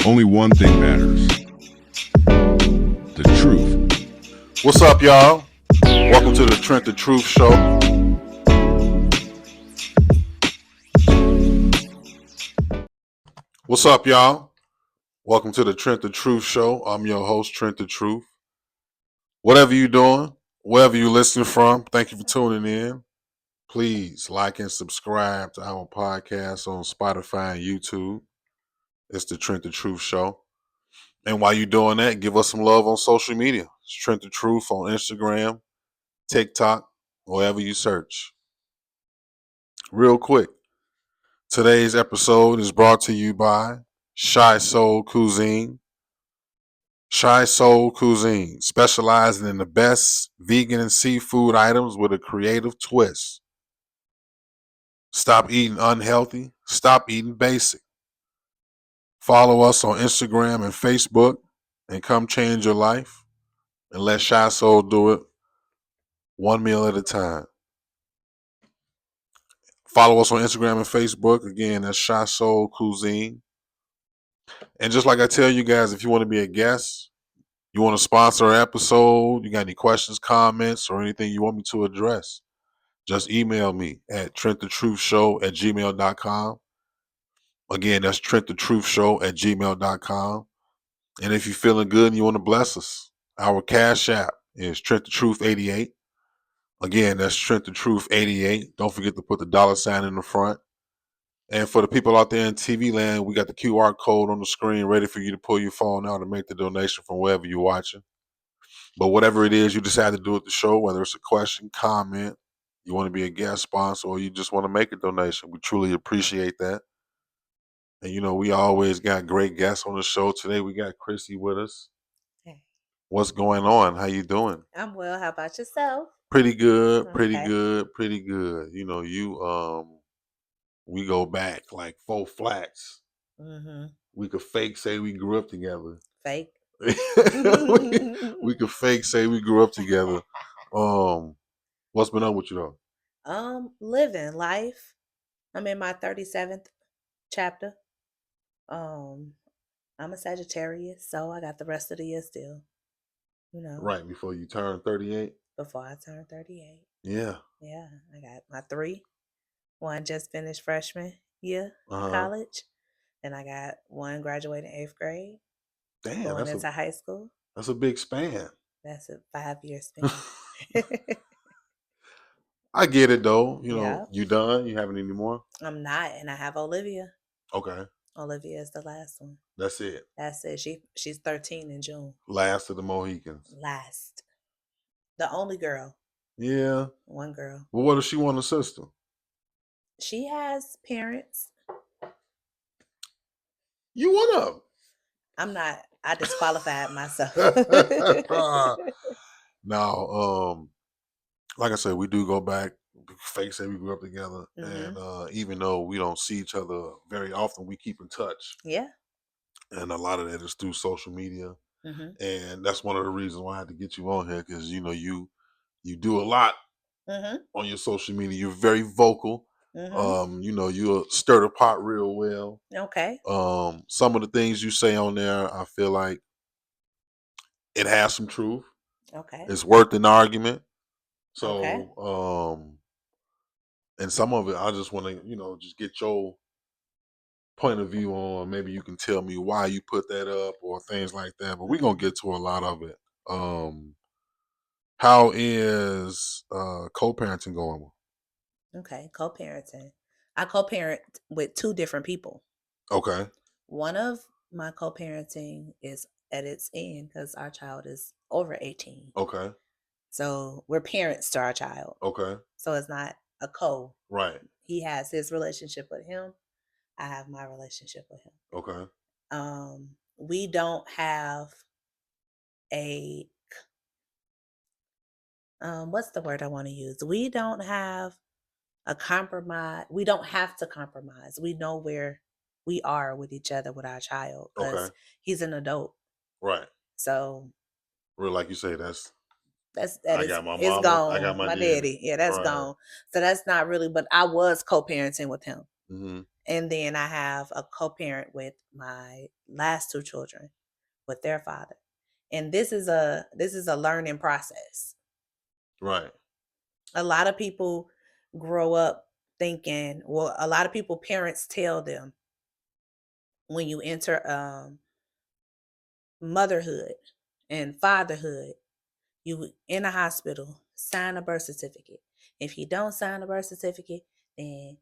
Only one thing matters. The truth. What's up, y'all? Welcome to the Trent the Truth Show. What's up, y'all? Welcome to the Trent the Truth Show. I'm your host, Trent the Truth. Whatever you're doing, wherever you're listening from, thank you for tuning in. Please like and subscribe to our podcast on Spotify and YouTube. It's the Trent the Truth Show. And while you're doing that, give us some love on social media. It's Trent the Truth on Instagram, TikTok, wherever you search. Real quick, today's episode is brought to you by Shy Soul Cuisine. Shy Soul Cuisine, specializing in the best vegan and seafood items with a creative twist. Stop eating unhealthy. Stop eating basic. Follow us on Instagram and Facebook and come change your life and let Shy Soul do it one meal at a time. Follow us on Instagram and Facebook. Again, that's Shy Soul Cuisine. And just like I tell you guys, if you want to be a guest, you want to sponsor an episode, you got any questions, comments, or anything you want me to address, just email me at trentthetruthshow@gmail.com. Again, that's trentthetruthshow@gmail.com. And if you're feeling good and you want to bless us, our Cash App is Trent the Truth 88. Again, that's Trent the Truth 88. Don't forget to put the $ in the front. And for the people out there in TV land, we got the QR code on the screen ready for you to pull your phone out and make the donation from wherever you're watching. But whatever it is you decide to do at the show, whether it's a question, comment, you want to be a guest sponsor, or you just want to make a donation, we truly appreciate that. And, you know, we always got great guests on the show. Today we got Chrissy with us. Hey, What's going on? How you doing? I'm well. How about yourself? Pretty good, pretty Okay. good, pretty good. You know, we go back like 4 flats. Mm-hmm. We could fake say we grew up together. Fake. we could fake say we grew up together. What's been up with you though? Living life. I'm in my 37th chapter. I'm a Sagittarius, so I got the rest of the year still. You know. Right before you turn 38. Before I turn 38. Yeah. Yeah. I got my 3. One just finished freshman year college. And I got one graduating 8th grade. Damn, going into high school. That's a big span. That's a 5-year span. I get it though. You know, you done? You having any more? I'm not, and I have Olivia. Okay. Olivia is the last one. That's it. That's it. She's 13 in June. Last of the Mohicans. Last. The only girl. Yeah. One girl. Well, what does she want a sister? She has parents. You one of them. I'm not. I disqualified myself. Now, like I said, we do go back. Fake say we grew up together, and even though we don't see each other very often, we keep in touch. Yeah. And a lot of that is through social media, and that's one of the reasons why I had to get you on here, because you know you do a lot on your social media. You're very vocal. You know, you stir the pot real well. Okay. Some of the things you say on there, I feel like it has some truth. Okay. It's worth an argument. So, and some of it, I just want to, you know, just get your point of view on. Maybe you can tell me why you put that up or things like that. But we're gonna get to a lot of it. How is co-parenting going? Okay, co-parenting. I co-parent with 2 different people. Okay. One of my co-parenting is at its end because our child is over 18. Okay. So we're parents to our child. Okay. So it's not a co. Right. He has his relationship with him. I have my relationship with him. Okay. We don't have a what's the word I want to use? We don't have a compromise. We don't have to compromise. We know where we are with each other with our child because he's an adult. Right. So, real like you say, that I got my mama, gone. I got my daddy. Yeah, that's gone. So that's not really. But I was co-parenting with him, And then I have a co-parent with my last two children with their father. And this is a learning process. Right. A lot of people grow up thinking, well, a lot of people, parents tell them when you enter motherhood and fatherhood, you in a hospital, sign a birth certificate. If you don't sign a birth certificate, then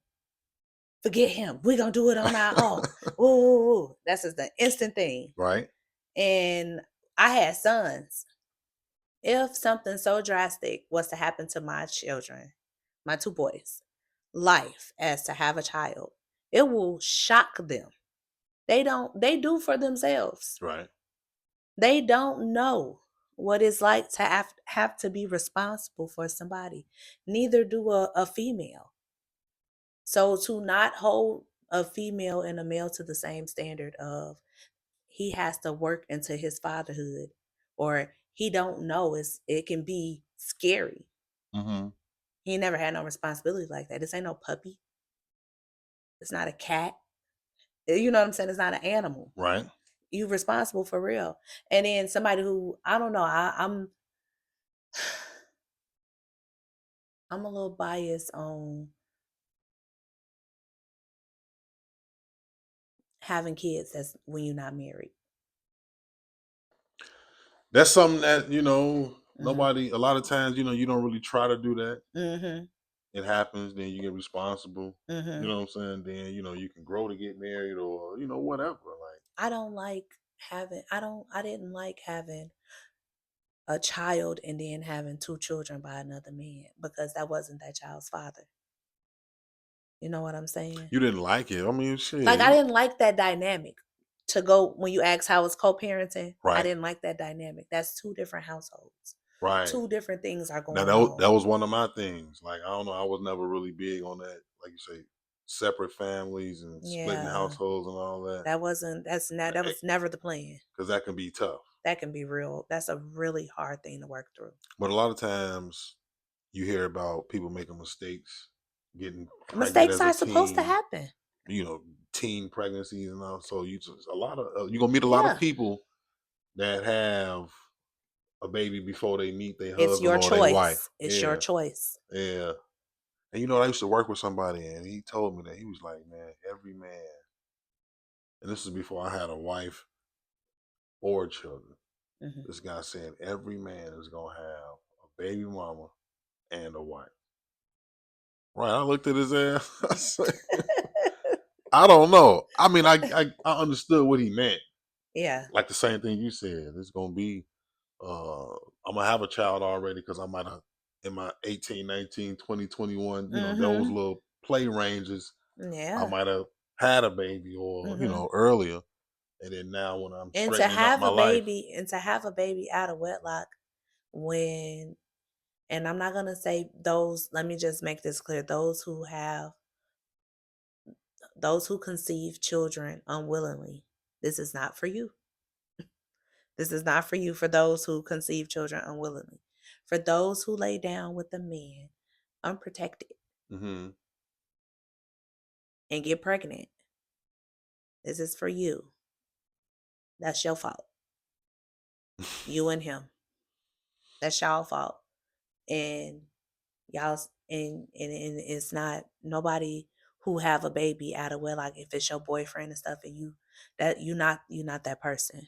forget him. We're gonna do it on our own. Ooh, that's just the instant thing. Right. And I had sons. If something so drastic was to happen to my children, my two boys, life as to have a child, it will shock them. They do for themselves. Right. They don't know what it's like to have to be responsible for somebody. Neither do a female. So to not hold a female and a male to the same standard of he has to work into his fatherhood or he don't know, it can be scary. Mm-hmm. He never had no responsibility like that. This ain't no puppy. It's not a cat. You know what I'm saying? It's not an animal. Right. You responsible for real. And then somebody who, I don't know, I'm a little biased on having kids that's when you're not married. That's something that, Mm-hmm. a lot of times, you don't really try to do that. Mm-hmm. It happens, then you get responsible. Mm-hmm. You know what I'm saying? Then, you can grow to get married or, whatever. Like, I didn't like having a child and then having two children by another man because that wasn't that child's father. You know what I'm saying? you didn't like it. I mean, shit. Like, I didn't like that dynamic. To go, when you ask how it's co-parenting, I Right. didn't like that dynamic. That's two different households. Right. Two different things are Now, going on. that was one of my things. Like, I don't know. I was never really big on that. Like you say, separate families and splitting Yeah. households and all that. That was never the plan. Because that can be tough. That can be real. That's a really hard thing to work through. But a lot of times you hear about people making mistakes, getting pregnant Mistakes as are a supposed to teen, happen. teen pregnancies and all. So you're gonna meet a lot of people that have a baby before they meet their It's husband your or their wife. choice. It's your choice. Yeah. And I used to work with somebody and he told me that he was like, man, every man, and this is before I had a wife or children. Mm-hmm. This guy said every man is gonna have a baby mama and a wife. Right. I looked at his ass. I said, I don't know. I mean, I understood what he meant. Yeah. Like the same thing you said. It's gonna be I'm gonna have a child already because I might have in my 18, 19, 20, 21, those little play ranges, I Yeah. might have had a baby or, earlier. And then now when I'm And straightening up my life. to have a baby out of wedlock when, and I'm not gonna say those, let me just make this clear, those who conceive children unwillingly, this is not for you. This is not for you, for those who conceive children unwillingly. For those who lay down with a man unprotected and get pregnant, this is for you. That's your fault. You and him. That's y'all fault. And y'all, and it's not nobody who have a baby out of wedlock. If it's your boyfriend and stuff, and you're not that person.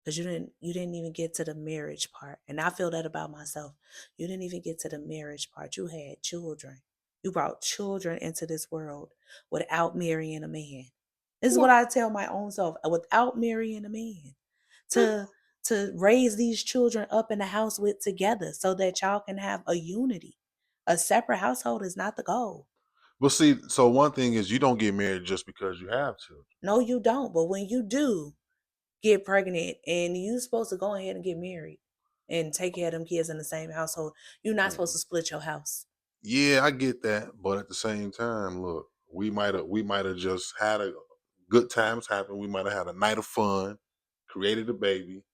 Because you didn't even get to the marriage part. And I feel that about myself. You didn't even get to the marriage part. You had children. You brought children into this world without marrying a man. This is what I tell my own self. Without marrying a man. To raise these children up in the house with together so that y'all can have a unity. A separate household is not the goal. Well, see, so one thing is you don't get married just because you have children. No, you don't. But when you do get pregnant and you're supposed to go ahead and get married and take care of them kids in the same household, you're not supposed to split your house. Yeah, I get that. But at the same time, look, we might have just had a good times happen. We might have had a night of fun, created a baby.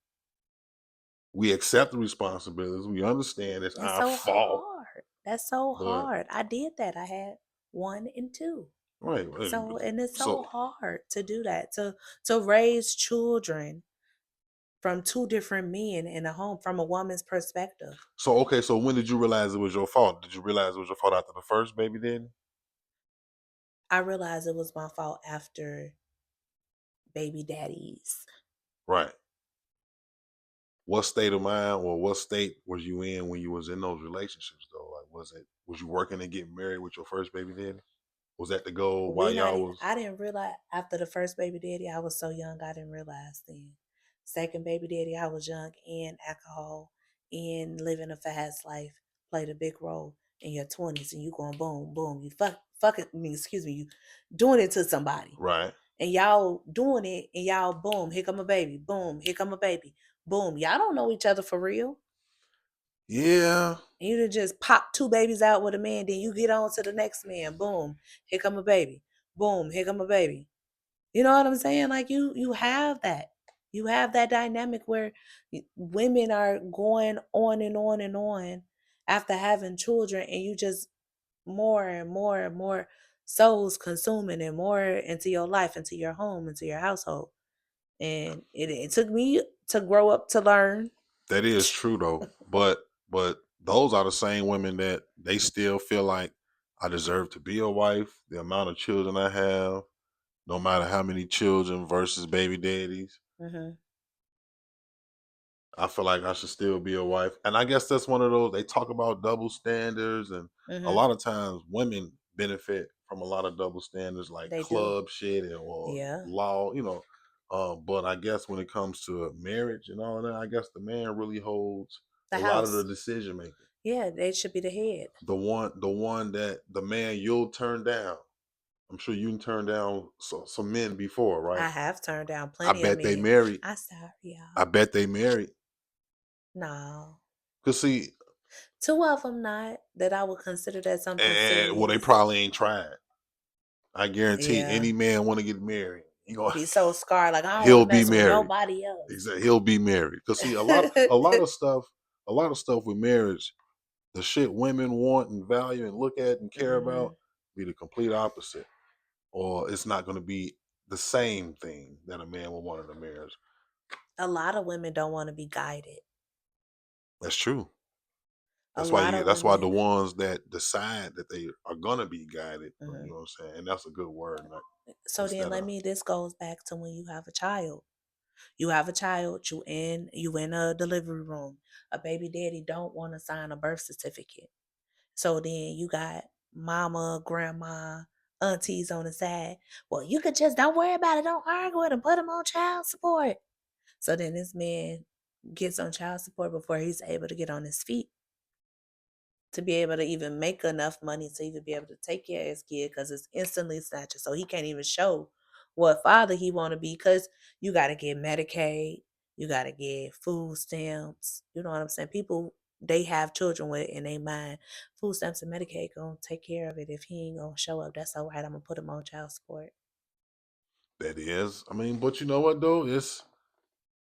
We accept the responsibilities. We understand it's That's our so fault. hard. That's so hard. I did that. I had 1 and 2. Right. So, and it's so So hard to do that, to raise children from two different men in a home from a woman's perspective. so okay. So when did you realize it was your fault? Did you realize it was your fault after the first baby? Then I realized it was my fault after baby daddies. right. What state of mind or what state was you in when you was in those relationships though? Like was you working and getting married with your first baby daddy? Was that the goal while We not y'all even. was I didn't realize after the first baby daddy. I was so young. I didn't realize then. Second baby daddy, I was young, and alcohol and living a fast life played a big role in your 20s. And you going boom, boom. You fuck it. I mean, excuse me. You doing it to somebody, right? and y'all doing it, and y'all boom. Here come a baby. Boom. Here come a baby. Boom. Y'all don't know each other for real. Yeah. You done just pop two babies out with a man, then you get on to the next man. Boom. Here come a baby. Boom. Here come a baby. You know what I'm saying? Like you have that. You have that dynamic where women are going on and on and on after having children, and you just more and more and more souls consuming and more into your life, into your home, into your household. And it took me to grow up to learn. That is true though. But those are the same women that they still feel like I deserve to be a wife. The amount of children I have, no matter how many children versus baby daddies, Hmm. I feel like I should still be a wife. And I guess that's one of those they talk about double standards, and a Hmm. lot of times women benefit from a lot of double standards like They do. club shit or Yeah. law, you know. But I guess when it comes to marriage and all that, I guess the man really holds The a lot of the house. decision making. Yeah, they should be the head. The one that the man you'll turn down. I'm sure you can turn down some men before, right? I have turned down I plenty of bet they men. married. I sorry, y'all. I bet they married. No. Cause see, Two of them not that I would consider that something and well, they serious. probably ain't tried. I guarantee Yeah. any man want to get married. Be so scarred, like I don't want He'll to be mess with married. nobody else. Exactly. He'll be married. Cause see, a lot of stuff with marriage, the shit women want and value and look at and care Hmm. about, be the complete opposite. Or it's not going to be the same thing that a man will want in a marriage. A lot of women don't want to be guided. That's true. A That's why lot of that's why the women. ones that decide that they are gonna be guided, you Hmm. know what I'm saying? And that's a good word. Like, So then instead let of me. This goes back to when you have a child. You have a child. You in a delivery room. A baby daddy don't want to sign a birth certificate. So then you got mama, grandma, aunties on the side. Well, you could just don't worry about it. Don't argue with him. Put him on child support. So then this man gets on child support before he's able to get on his feet to be able to even make enough money to even be able to take care of his kid because it's instantly snatched. So he can't even show what father he want to be because you got to get Medicaid, you got to get food stamps. You know what I'm saying? People, they have children with in their mind. Food stamps and Medicaid gonna take care of it. If he ain't gonna show up, that's all right. I'm gonna put him on child support. that is, I mean, but you know what though? It's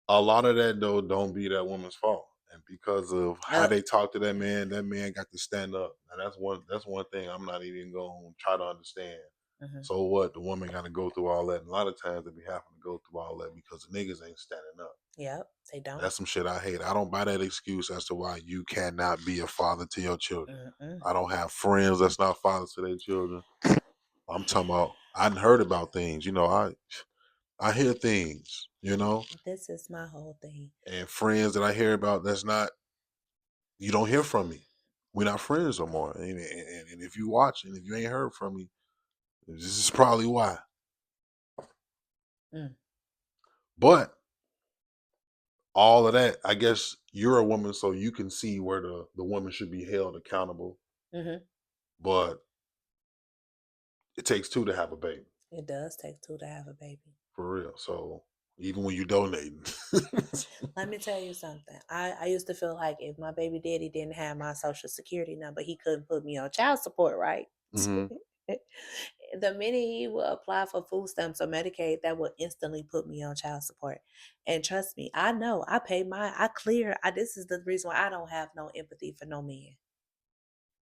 a lot of that though don't be that woman's fault. And because of how Uh, they talk to that man got to stand up. And that's one thing I'm not even gonna try to understand. mhm. So what? The woman got to go through all that. And a lot of times they be having to go through all that because the niggas ain't standing up. Yep, they don't. That's some shit I hate. I don't buy that excuse as to why you cannot be a father to your children. Mm-mm. I don't have friends that's not fathers to their children. I'm talking about I done heard about things, I hear things, This is my whole thing. and friends that I hear about that's not you don't hear from me. We're not friends no more. And if you watch and if you ain't heard from me, this is probably why. Mm. But all of that, I guess you're a woman, so you can see where the woman should be held accountable. Hmm. But it takes two to have a baby. It does take two to have a baby. For real. So even when you donating. Let me tell you something. I used to feel like if my baby daddy didn't have my social security number, he couldn't put me on child support, right? Hmm. The minute he would apply for food stamps or Medicaid, that would instantly put me on child support. And trust me, I know I pay I clear. This is the reason why I don't have no empathy for no man.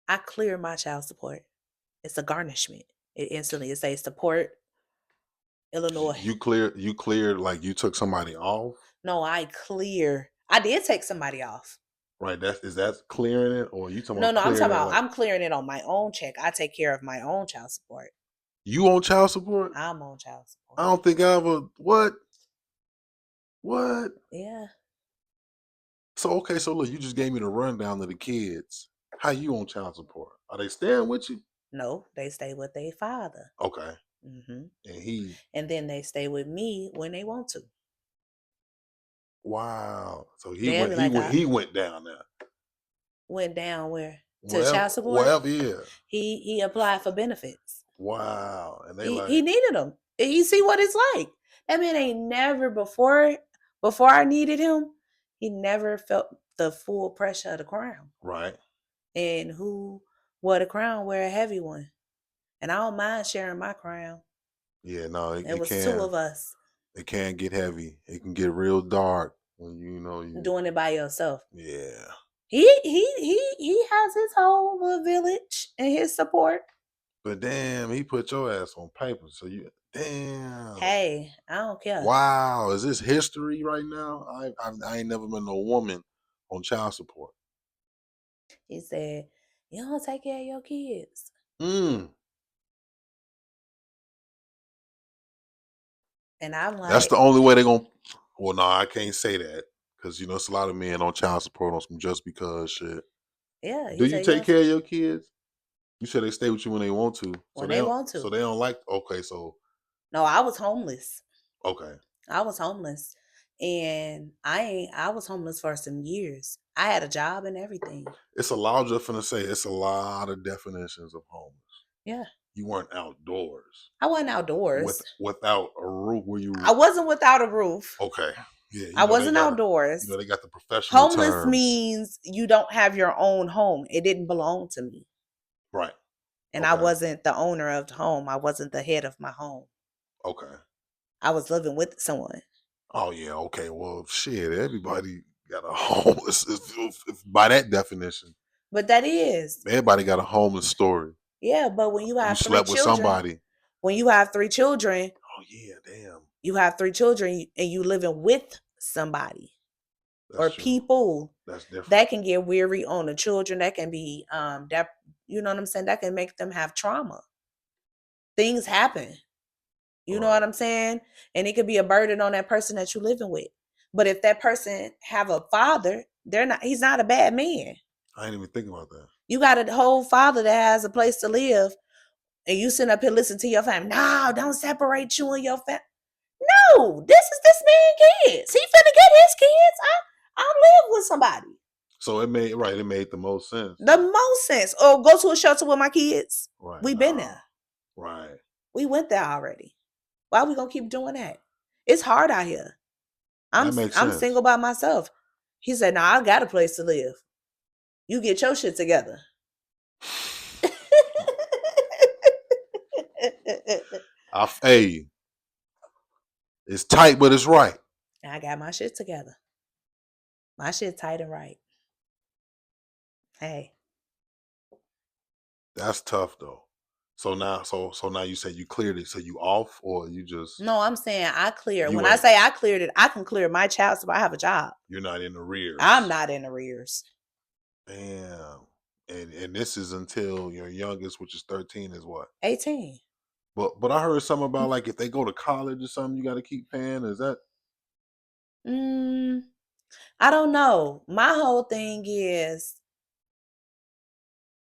I clear my child support. It's a garnishment. It instantly it says support Illinois. You cleared like you took somebody off? No, I did take somebody off. Right. Is that clearing it, or you talking No, about I'm clearing talking it about like I'm clearing it on my own check. I take care of my own child support. you on child support? I'm on child support. I don't think I ever what? What? Yeah. So okay, so look, you just gave me the rundown of the kids. How you on child support? Are they staying with you? No, they stay with their father. Okay. Hmm. And And then they stay with me when they want to. wow. So They'll be like, I he went down there. went down where? To Wherever, child support? wherever, yeah. He applied for benefits. Wow. And they He needed them. You see what it's like. That man ain't never before I needed him, he never felt the full pressure of the crown. right. And who wore the crown wear a heavy one. And I don't mind sharing my crown. Yeah, no, It was two of us It can get heavy. It can get real dark when you doing it by yourself. Yeah. He has his whole little village and his support. But damn, he put your ass on paper. So you damn. Hey, I don't care. Wow, is this history right now? I ain't never been no woman on child support. He said, "You don't take care of your kids." And I'm like, That's the only way they're gonna. Well, no, I can't say that because it's a lot of men on child support on some just because shit. yeah. Do He you said, take care of your kids? You said they stay with you when they want to. When they want to. So they don't like. Okay, so no, I was homeless. okay. I was homeless, and I was homeless for some years. I had a job and everything. It's a lot. Just finna say it's a lot of definitions of homeless. Yeah. You weren't outdoors. I wasn't outdoors. Without a roof. Were you? I wasn't without a roof. Okay. Yeah. I wasn't outdoors. They got the professional Homeless terms. means you don't have your own home. It didn't belong to me. Right. And I wasn't the owner of the home. I wasn't the head of my home. Okay. I was living with someone. Oh yeah. Okay. Well, shit. Everybody got a homeless. If by that definition. But that is. Everybody got a homeless story. Yeah, but when you have you slept with somebody. When you have 3 children. Oh yeah, damn. You have 3 children and you living with somebody. That's or true. People. That's different. That can get weary on the children. That can be that you know what I'm saying? That can make them have trauma. Things happen. You know what I'm saying? And it could be a burden on that person that you're living with. But if that person have a father, he's not a bad man. I ain't even thinking about that. You got a whole father that has a place to live, and you sit up here listening to your family. No, don't separate you and your family. No, this is this man kids. He finna get his kids. I live with somebody. So it made the most sense. The most sense. Or go to a shelter with my kids. Right. We've been there. Right. We went there already. Why are we gonna keep doing that? It's hard out here. I'm single by myself. He said, "No, I got a place to live. You get your shit together." Hey, it's tight, but it's right. I got my shit together. My shit tight and right. Hey, that's tough though. So now you say you cleared it. So you off or you just? No, I'm saying I cleared. When I say I cleared it, I can clear my child support. I have a job. You're not in arrears. I'm not in arrears. Damn. And this is until your youngest, which is 13, is what? 18. But I heard something about like if they go to college or something, you got to keep paying. Is that? I don't know. My whole thing is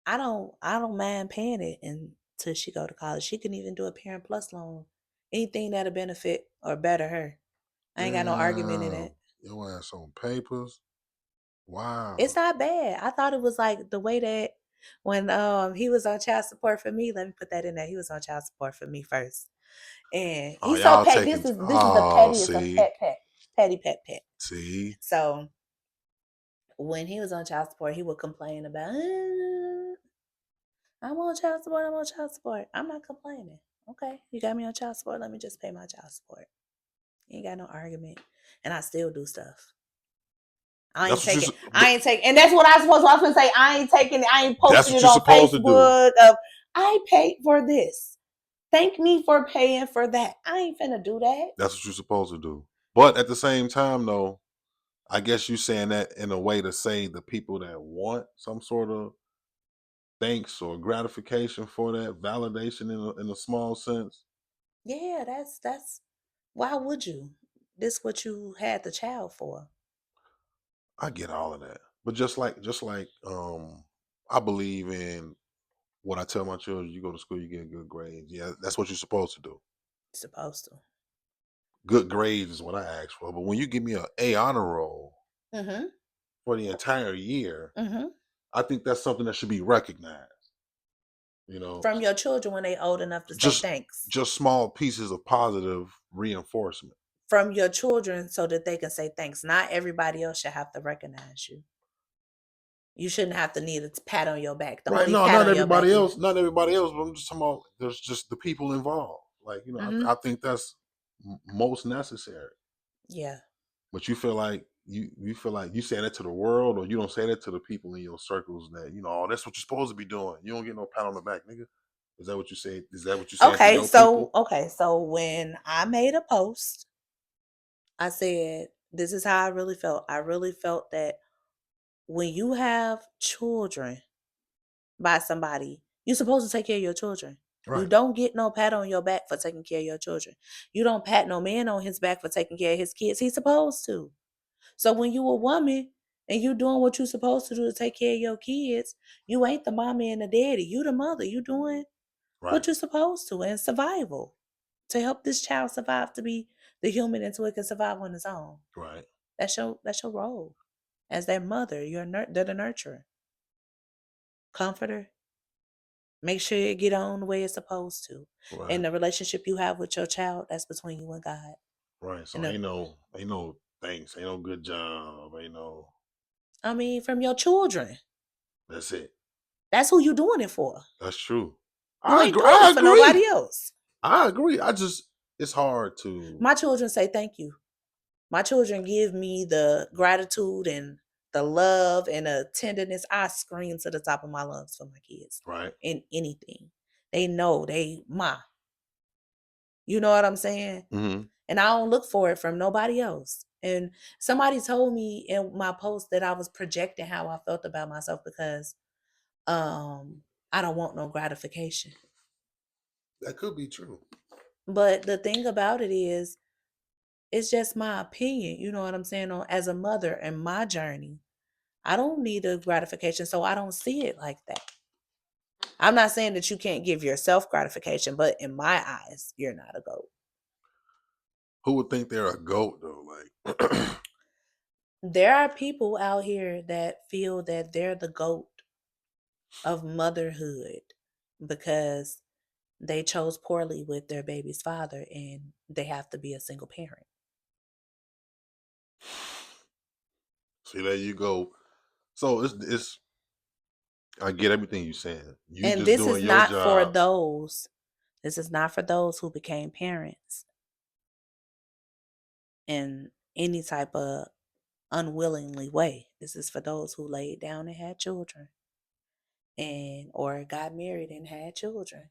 I don't mind paying it until she go to college. She can even do a Parent Plus loan. Anything that'll benefit or better her. I ain't got no argument in it. Your ass on papers. Wow. It's not bad. I thought it was like the way that when he was on child support for me. Let me put that in there. He was on child support for me first. And he's so petty. This is the pettiest of petty pet. See? So when he was on child support, he would complain about I'm on child support. I'm not complaining. Okay, you got me on child support. Let me just pay my child support. Ain't got no argument. And I still do stuff. I ain't taking, and that's what I was supposed to say. I ain't taking it. I ain't posting it on Facebook. I paid for this. Thank me for paying for that. I ain't finna do that. That's what you're supposed to do. But at the same time, though, I guess you saying that in a way to say the people that want some sort of thanks or gratification for that validation in a small sense. Yeah, that's why would you? This what you had the child for. I get all of that, but just like I believe in what I tell my children: you go to school, you get good grades. Yeah, that's what you're supposed to do. Supposed to. Good grades is what I ask for. But when you give me a A honor roll Mm-hmm. for the entire year, Mm-hmm. I think that's something that should be recognized. You know, From your children when they old enough to say just thanks. just small pieces of positive reinforcement. From your children so that they can say thanks. Not everybody else should have to recognize you. You shouldn't have to need a pat on your back. The Right? only No, pat not on your back everybody you. else. Not everybody else. But I'm just talking about. There's just the people involved. Like Mm-hmm. I think that's most necessary. Yeah. But you feel like you feel like you say that to the world, or you don't say that to the people in your circles that oh, that's what you're supposed to be doing. You don't get no pat on the back, nigga. Is that what you say? Is that what you're saying to your people? Okay, so when I made a post, I said, this is how I really felt. I really felt that when you have children by somebody, you're supposed to take care of your children. You Right. don't get no pat on your back for taking care of your children. You don't pat no man on his back for taking care of his kids. He's supposed to. So when you a woman and you doing what you're supposed to do to take care of your kids, you ain't the mommy and the daddy. You the mother. You doing Right. what you're supposed to and survival to help this child survive to be the human into it can survive on its own. Right. That's your role as their mother. They're the nurturer, comforter. Make sure it get on the way it's supposed to. Right. And the relationship you have with your child, that's between you and God. Right. So And ain't no thanks, ain't no good job, ain't no. I mean, from your children, That's it. that's who you doing it for. That's true. You I ain't agree. doing I it for nobody agree. else. I agree. It's hard to. My children say thank you. My children give me the gratitude and the love and the tenderness. I scream to the top of my lungs for my kids Right. in anything. They know you know what I'm saying? Mm-hmm. And I don't look for it from nobody else. And somebody told me in my post that I was projecting how I felt about myself because I don't want no gratification. That could be true. But the thing about it is, it's just my opinion. You know what I'm saying? As a mother in my journey, I don't need a gratification, so I don't see it like that. I'm not saying that you can't give yourself gratification, but in my eyes, you're not a goat. Who would think they're a goat though? Like, There are people out here that feel that they're the goat of motherhood because they chose poorly with their baby's father and they have to be a single parent. see, there you go. So it's. I get everything you're saying. You And just doing your job. this is not for those who became parents in any type of unwillingly way. This is for those who laid down and had children and or got married and had children.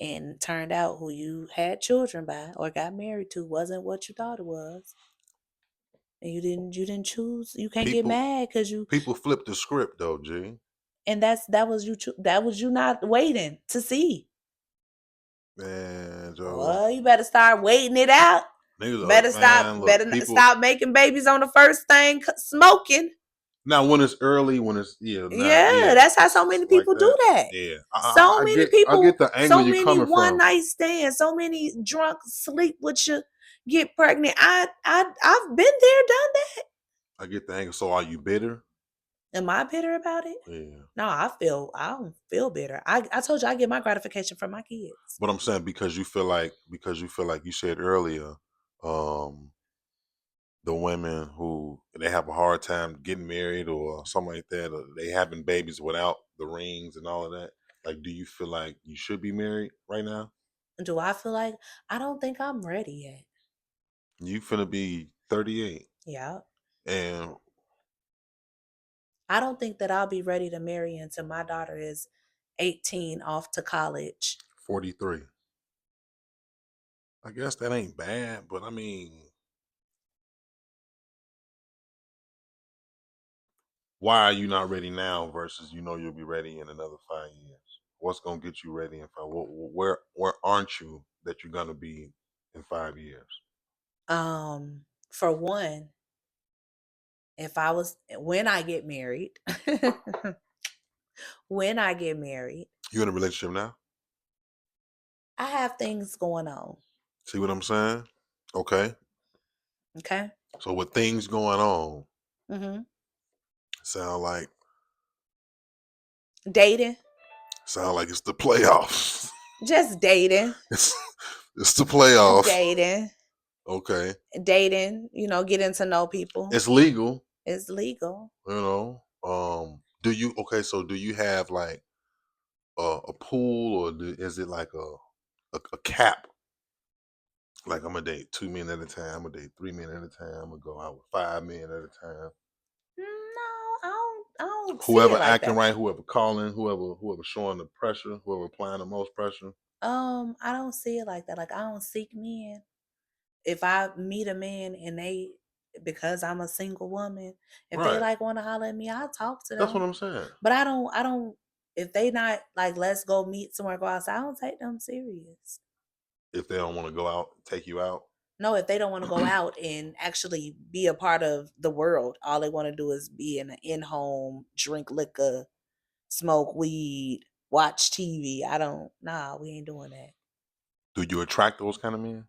And turned out who you had children by or got married to wasn't what you thought it was. And you didn't choose. You can't get People mad because you people flip the script though, G. and that was you not waiting to see. Man, Joe. Well, you better start waiting it out. Niggas, Better stop. man, look, Better people. stop making babies on the first thing smoking. Now, when it's early, when it's not Yeah, that's how so many like people do that. that. Yeah, So many I people, get the angle so you're many coming one from. night stands, so many drunk sleep with you, get pregnant. I've been there, done that. I get the angle. So, are you bitter? Am I bitter about it? Yeah, No, I don't feel bitter. I told you I get my gratification from my kids. but I'm saying because you said earlier, um, the women who they have a hard time getting married or something like that, or they having babies without the rings and all of that. Like, do you feel like you should be married right now? Do I feel like I don't think I'm ready yet? You finna be 38 Yeah. and I don't think that I'll be ready to marry until my daughter is 18 off to college. 43. I guess that ain't bad, but I mean, why are you not ready now versus you'll be ready in another 5 years? What's gonna get you ready in five? Where aren't you that you're gonna be in 5 years? For one, when I get married, when I get married, You in a relationship now? I have things going on. See what I'm saying? Okay. Okay. So with things going on, Mm-hmm. sound like Dating, it's the playoffs. just dating, it's it's the playoffs. dating, Okay. dating. Getting to know people. It's legal. It's legal. Do you so do you have like a pool, or is it like a cap? Like, I'm gonna date 2 men at a time, I'm gonna date 3 men at a time, I'm gonna go out with 5 men at a time. No, I don't see Whoever it like acting that. right, whoever calling, whoever showing the pressure, whoever applying the most pressure. I don't see it like that. Like, I don't seek men. If I meet a man and because I'm a single woman, if they Right. want to holler at me, I'll talk to That's what them. I'm saying. But I don't, if they not like, let's go meet somewhere, go outside, I don't take them serious. If they don't want to go out, take you out. No, if they don't want to go out and actually be a part of the world, all they want to do is be in an in-home, drink liquor, smoke weed, watch TV. We ain't doing that. Do you attract those kind of men?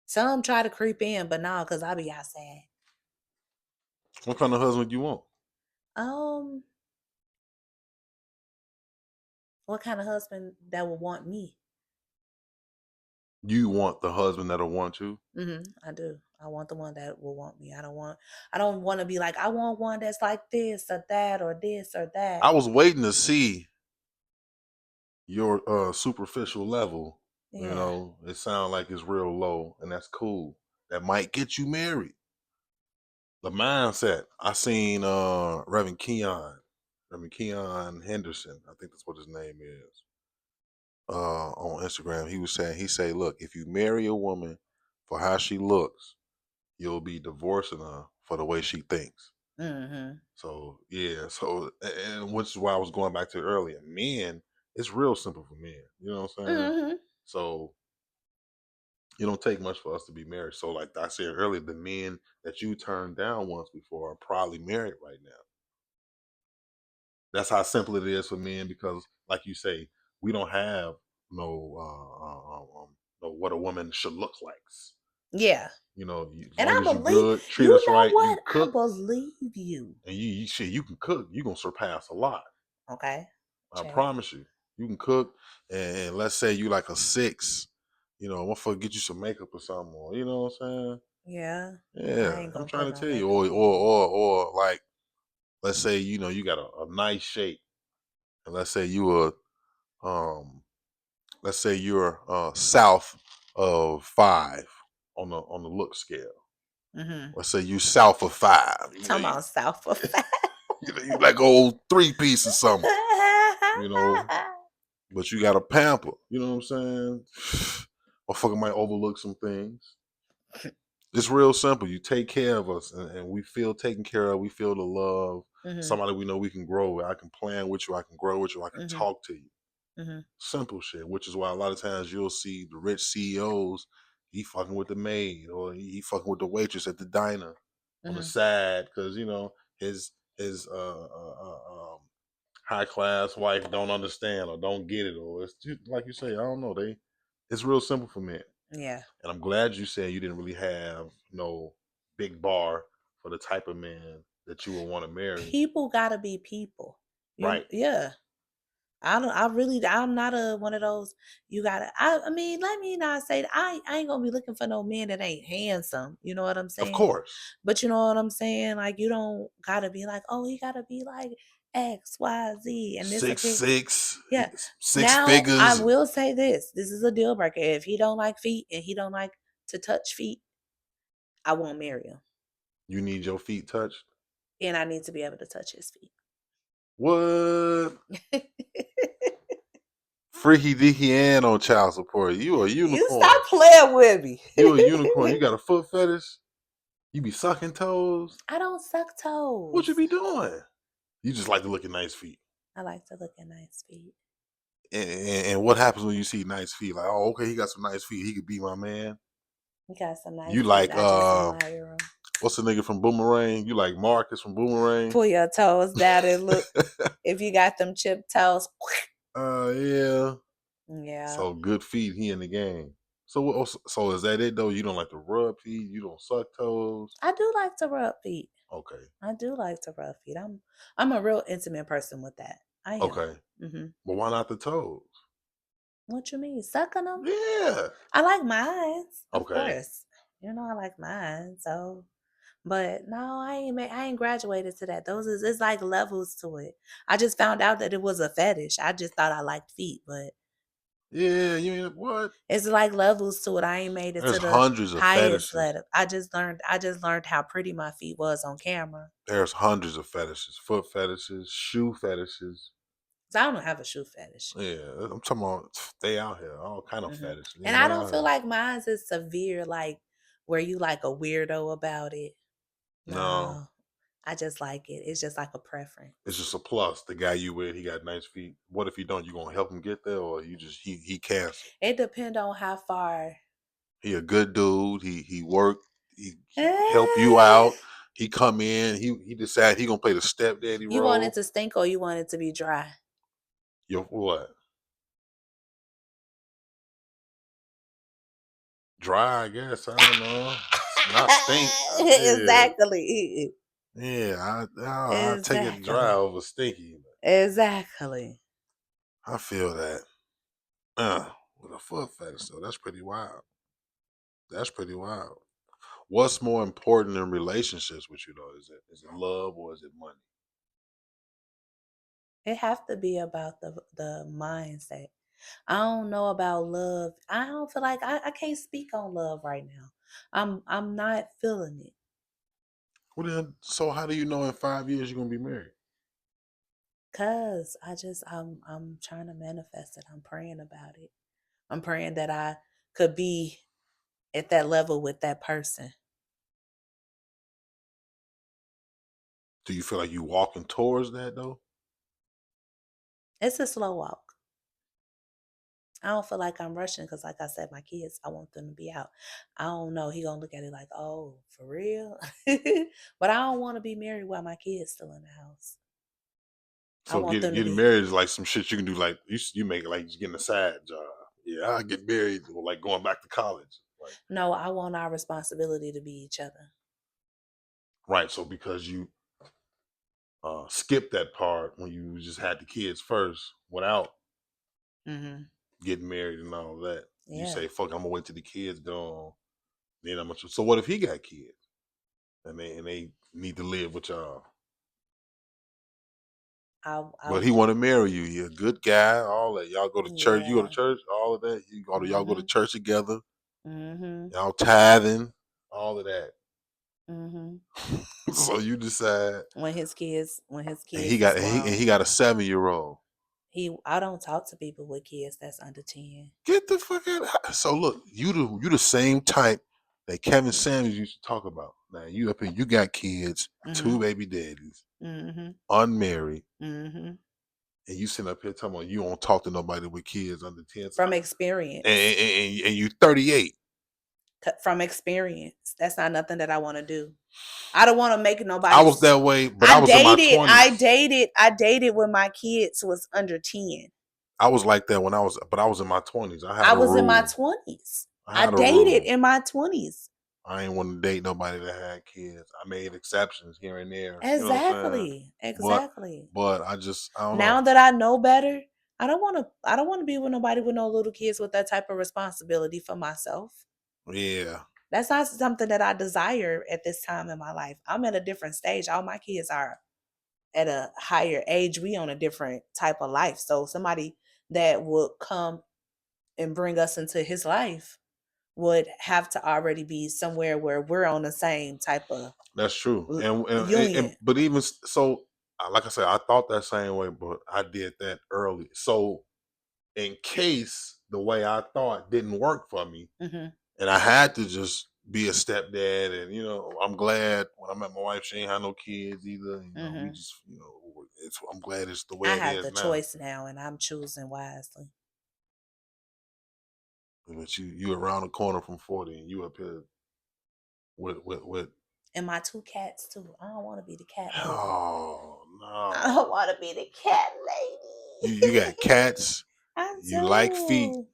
Some try to creep in, but nah, because I be outside. What kind of husband do you want? What kind of husband that would want me? You want the husband that'll want you? I do. I want the one that will want me. I don't want to be like, I want one that's like this or that or this or that. I was waiting to see your superficial level. Yeah. It sounds like it's real low, and that's cool. That might get you married. The mindset. I seen Reverend Keon Henderson, I think that's what his name is. On Instagram, he say, look, if you marry a woman for how she looks, you'll be divorcing her for the way she thinks. Mm-hmm. So yeah, and which is why I was going back to earlier. Men, it's real simple for men. You know what I'm saying? Mm-hmm. So it don't take much for us to be married. So like I said earlier, the men that you turned down once before are probably married right now. That's how simple it is for men, because like you say, we don't have no what a woman should look like. Yeah. As And long I as you believe, good, treat you us know right, you what? I cook, believe you. and you can cook, you gonna surpass a lot. Okay. I Check. promise you. You can cook, and let's say you like a 6, motherfucker get you some makeup or something, or you know what I'm saying? Yeah. I Yeah, ain't I'm gonna trying put to no tell you. makeup Or on. like, let's say you got a nice shape, and um let's say you're south of 5 on the look scale. Mm-hmm. Let's say you south of 5. Talking about South of You like old 3-piece or something. You know, but you got to pamper. You know what I'm saying? Motherfucker might overlook some things. It's real simple. You take care of us, and we feel taken care of. We feel the love. Mm-hmm. Somebody we know we can grow with. I can plan with you. I can grow with you. I can Mm-hmm. talk to you. Mm-hmm. Simple shit, which is why a lot of times you'll see the rich CEOs, he fucking with the maid, or he fucking with the waitress at the diner on the Mm-hmm. side, because his high class wife don't understand or don't get it, or it's just, like you say, I don't know, it's real simple for men. Yeah. And I'm glad you said you didn't really have no big bar for the type of man that you would want to marry. People gotta be people. Right. Yeah. I'm not one of those. I mean, let me not say that. I ain't gonna be looking for no man that ain't handsome. You know what I'm Of saying? course. But you know what I'm saying? Like, you don't gotta be like, oh, he gotta be like X, Y, Z, and this. 6'6", Yeah. 6 Now I figures. will say this. This is a deal breaker. If he don't like feet and he don't like to touch feet, I won't marry him. You need your feet touched? And I need to be able to touch his feet. What? freaky deaky and on child support. You a You unicorn. stop playing with me. You a unicorn. You got a foot fetish. You be sucking toes. I don't suck toes. What you be doing? You just like to look at nice feet. I like to look at nice feet. And what happens when you see nice feet? Like, oh, okay, he got some nice feet. He could be my man. You got some nice You feet. like I just admire 'em. what's the nigga from Boomerang? You like Marcus from Boomerang? Pull your toes down and look. If you got them chipped toes. Yeah. Yeah. So good feet, he in the game. So is that it though? You don't like to rub feet? You don't suck toes? I do like to rub feet. Okay. I do like to rub feet. I'm a real intimate person with that. I am. Okay. Mm-hmm. Well, why not the toes? What you mean? Sucking them? Yeah. I like mine. Of Okay. course. You know I like mine. So, but no, I ain't graduated to that. It's like levels to it. I just found out that it was a fetish. I just thought I liked feet, but yeah, you mean what? It's like levels to it. I ain't made it There's to the hundreds of highest fetishes. level. I just learned how pretty my feet was on camera. There's hundreds of fetishes, foot fetishes, shoe fetishes. So I don't have a shoe fetish. Yeah, I'm talking about they out here, all kind of fetishes. And I don't feel like mine's is severe, like where you like a weirdo about it. No. I just like it. It's just like a preference. It's just a plus. The guy you with, he got nice feet. What if you don't? You gonna help him get there, or you just he cancel? It depends on how far. He a good dude. He worked. He help you out. He come in. He decide he gonna play the stepdaddy role. You want it to stink or you want it to be dry? Yo, what? Dry, I guess. I don't know. Not stink. Exactly. Yeah, I'll take it dry over stinky. Exactly. I feel that. With a foot fetish, though, that's pretty wild. That's pretty wild. What's more important in relationships with you, though? Is it love or is it money? It have to be about the mindset. I don't know about love. I don't feel like I can't speak on love right now. I'm not feeling it. Well then, so how do you know in 5 years you're gonna be married? Cause I'm trying to manifest it. I'm praying about it. I'm praying that I could be at that level with that person. Do you feel like you walking towards that though? It's a slow walk. I don't feel like I'm rushing because, like I said, my kids, I want them to be out. I don't know. He gonna look at it like, oh, for real? But I don't want to be married while my kids still in the house. So getting married is like some shit you can do. Like you make it like just getting a side job. Yeah, I get married or like going back to college. Like, no, I want our responsibility to be each other. Right. So because you skipped that part when you just had the kids first without getting married and all that. Yeah. You say, fuck, I'm gonna wait till the kids gone. Then I'm gonna. So what if he got kids and they need to live with y'all? But he want to marry you. You're a good guy. All that. Y'all go to church. You go to church. All of that. Y'all go to church together. Y'all tithing. All of that. So you decide when his kids. And he got a 7-year-old. I don't talk to people with kids that's under 10. Get the fuck out. So look, you the same type that Kevin Samuels used to talk about. Now you up here, you got kids, 2 baby daddies, unmarried, and you sitting up here talking about you don't talk to nobody with kids under 10. From experience. And you 38. From experience. That's not nothing that I want to do. I don't want to make nobody. I was that way, but I was in my 20s. I dated when my kids was under 10. I was like that when I was in my 20s. I was in my 20s. I dated in my 20s. I ain't want to date nobody that had kids. I made exceptions here and there. Exactly. Exactly. But I don't know. Now that I know better, I don't want to be with nobody with no little kids with that type of responsibility for myself. Yeah. That's not something that I desire at this time in my life. I'm at a different stage. All my kids are at a higher age. We on a different type of life. So somebody that would come and bring us into his life would have to already be somewhere where we're on the same type of. That's true. And but even so, like I said, I thought that same way, but I did that early. So in case the way I thought didn't work for me. Mm-hmm. And I had to just be a stepdad. And, I'm glad when I met my wife, she ain't had no kids either. We just, I'm glad it's the way I it have is the now. choice now, and I'm choosing wisely. But you around the corner from 40 and you up here with And my 2 cats too. I don't want to be the cat lady. oh I no. don't want to be the cat lady. You got cats. I You like feet. do.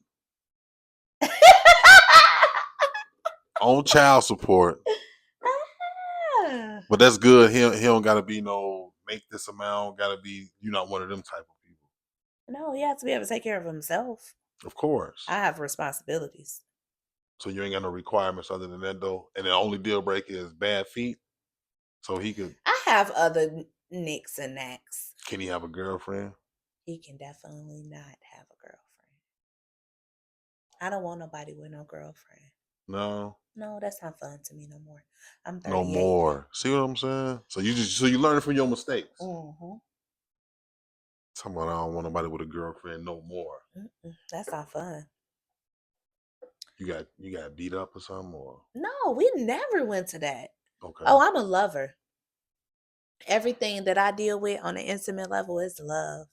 On child support. Ah. But that's good. He don't gotta be no make this amount, gotta be you're not one of them type of people. No, he has to be able to take care of himself. Of course. I have responsibilities. So you ain't got no requirements other than that though. And the only deal breaker is bad feet. So he could I have other nicks and knacks. can he have a girlfriend? He can definitely not have a girlfriend. I don't want nobody with no girlfriend. No. No, that's not fun to me no more. I'm 38. No more. See what I'm saying? So you learn from your mistakes. Mm-hmm. Talking about I don't want nobody with a girlfriend no more. That's not fun. You got beat up or something or No, we never went to that. okay. Oh, I'm a lover. Everything that I deal with on an intimate level is love.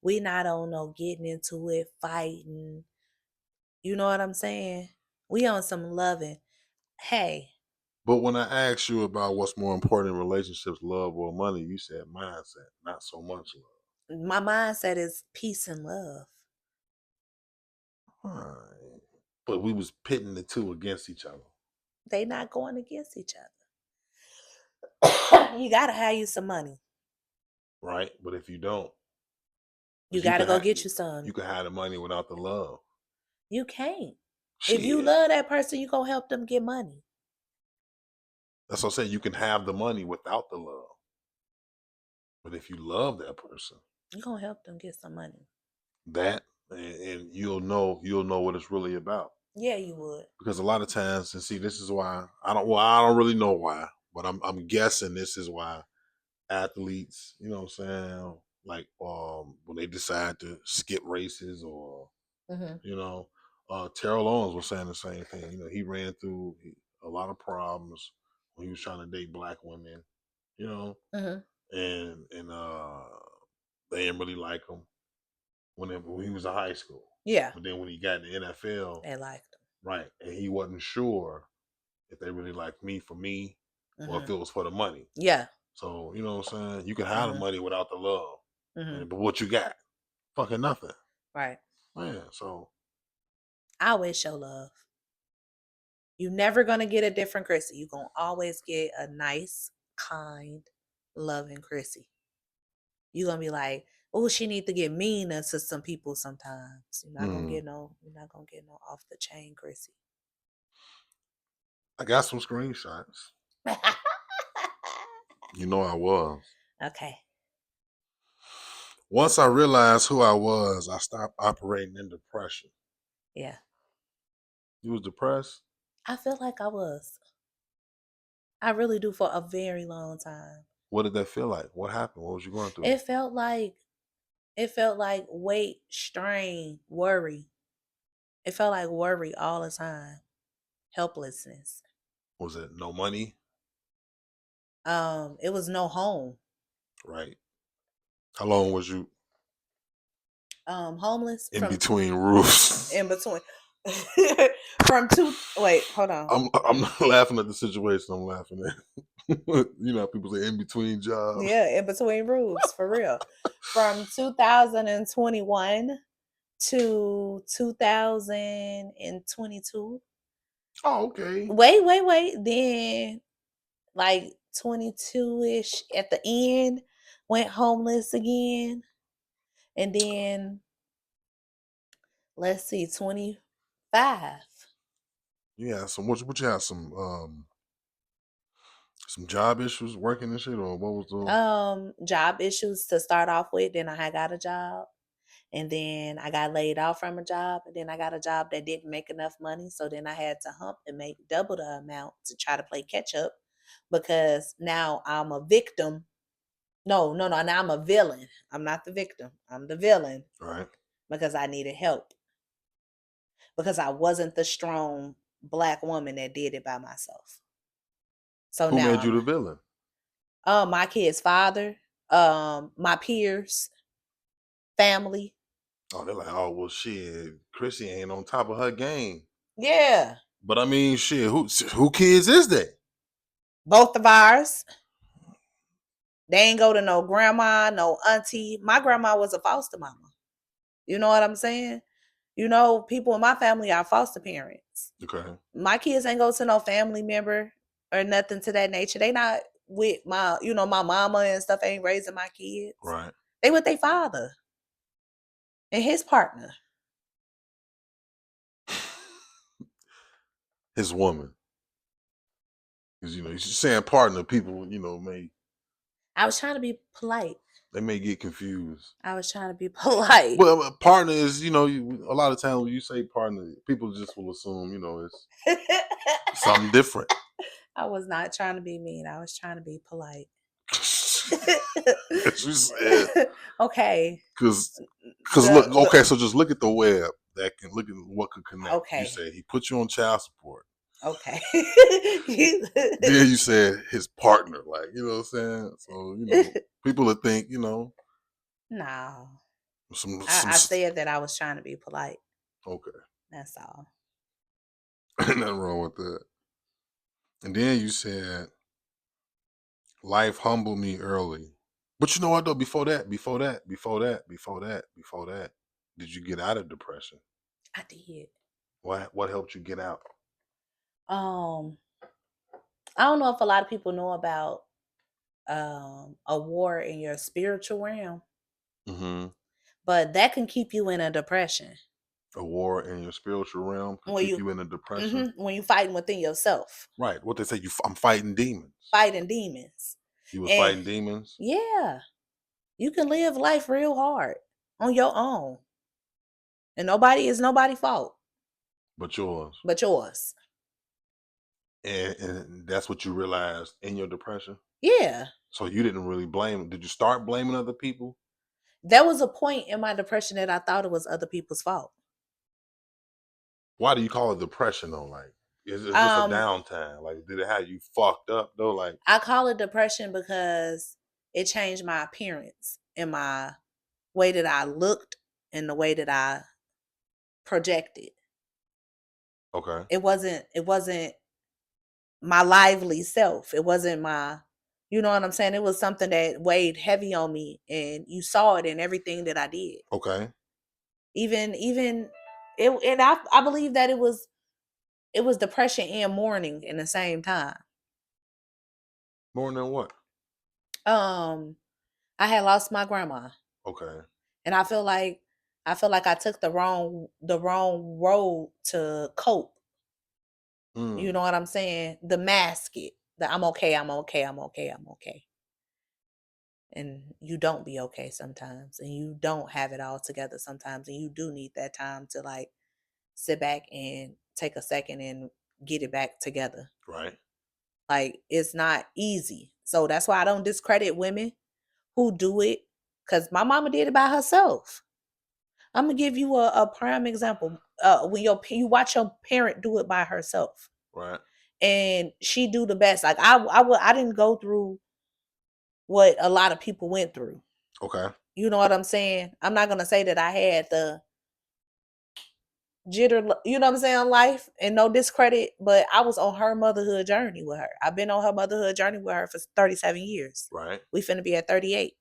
We not on no getting into it, fighting. You know what I'm saying? We on some loving. Hey. But when I asked you about what's more important in relationships, love or money, you said mindset, not so much love. My mindset is peace and love. Right. But we was pitting the two against each other. They not going against each other. You gotta have you some money. Right? But if you don't, you gotta go get you some. You can have the money without the love. You can't. Shit. If you love that person, you gonna help them get money. That's what I said. You can have the money without the love. But if you love that person, you're gonna help them get some money. That and you'll know what it's really about. Yeah, you would. Because a lot of times, and see, this is why I don't really know why, but I'm guessing this is why athletes, you know what I'm saying, like when they decide to skip races or Terrell Owens was saying the same thing. He ran through a lot of problems when he was trying to date black women, and they didn't really like him when he was in high school. Yeah. But then when he got in the NFL, they liked him. Right. And he wasn't sure if they really liked me for me or if it was for the money. Yeah. So, you know what I'm saying? You can have the money without the love. But what you got? Fucking nothing. Right. Man, so. I always show love. You're never going to get a different Chrissy. You're going to always get a nice, kind, loving Chrissy. You're going to be like, oh, she need to get meaner to some people sometimes. You're not going to get no off the chain Chrissy. I got some screenshots. You know I was. Okay. Once I realized who I was, I stopped operating in depression. Yeah. You was depressed? I feel like I was. I really do for a very long time. What did that feel like? What happened? What was you going through? It felt like weight, strain, worry. It felt like worry all the time. Helplessness. Was it no money? It was no home. Right. How long was you homeless? In between roofs. In between. Wait, hold on. I'm not laughing at the situation. I'm laughing at you know how people say in between jobs. Yeah, in between roofs, for real. From 2021 to 2022. Oh, okay. Wait. Then like 22-ish at the end, went homeless again. And then let's see, 25. Yeah, so what you have some job issues working and shit, or what was the job issues to start off with. Then I got a job, and then I got laid off from a job, and then I got a job that didn't make enough money, so then I had to hump and make double the amount to try to play catch up, because now I'm a victim. No, now I'm a villain. I'm not the victim. I'm the villain. right? because I needed help. Because I wasn't the strong Black woman that did it by myself. So Who now made you the villain? my kid's father, my peers, family. Oh, they're like, oh well, shit, Chrissy ain't on top of her game. Yeah. But I mean, shit, who kids is that? Both of ours. They ain't go to no grandma, no auntie. My grandma was a foster mama. You know what I'm saying? You know, people in my family are foster parents. Okay. My kids ain't go to no family member or nothing to that nature. They not with my, my mama and stuff ain't raising my kids. Right. They with their father and his partner. His woman. Because, you're saying partner, people, I was trying to be polite. they may get confused. I was trying to be polite. Well, a partner is, a lot of times when you say partner, people just will assume, it's something different. I was not trying to be mean. I was trying to be polite. As you said. Okay. Because look, okay, so just look at the web that can look at what could connect. Okay. You said he put you on child support. Okay. Then you said his partner, like, you know what I'm saying? So, people would think, No. I said that I was trying to be polite. Okay. That's all. Ain't nothing wrong with that. And then you said, life humbled me early. But you know what though? Before that, did you get out of depression? I did. What helped you get out? I don't know if a lot of people know about a war in your spiritual realm. Mm-hmm. But that can keep you in a depression. A war in your spiritual realm can keep you in a depression? Mm-hmm, when you're fighting within yourself. Right. What they say, I'm fighting demons. Fighting demons. You was fighting demons? Yeah. You can live life real hard on your own. And it's nobody's fault. But yours. But yours. And that's what you realized in your depression? Yeah. So you didn't really blame. Did you start blaming other people? There was a point in my depression that I thought it was other people's fault. Why do you call it depression though? Like, is it just a downtime? Like, did it have you fucked up though? Like, I call it depression because it changed my appearance and my way that I looked and the way that I projected. okay. It wasn't my lively self. It wasn't my, you know what I'm saying? It was something that weighed heavy on me, and you saw it in everything that I did. Okay. Even it, and I believe that it was depression and mourning in the same time. More than what? I had lost my grandma. Okay. And I feel like I took the wrong road to cope. You know what I'm saying? The mask it. That I'm okay. And you don't be okay sometimes, and you don't have it all together sometimes, and you do need that time to like sit back and take a second and get it back together. Right. Like, it's not easy. So that's why I don't discredit women who do it, because my mama did it by herself. I'm gonna give you a prime example. When you watch your parent do it by herself, right, and she do the best. Like I didn't go through what a lot of people went through. Okay. You know what I'm saying? I'm not gonna say that I had the jitter, you know what I'm saying, life, and no discredit, but I was on her motherhood journey with her. I've been on her motherhood journey with her for 37 years. Right. We finna be at 38.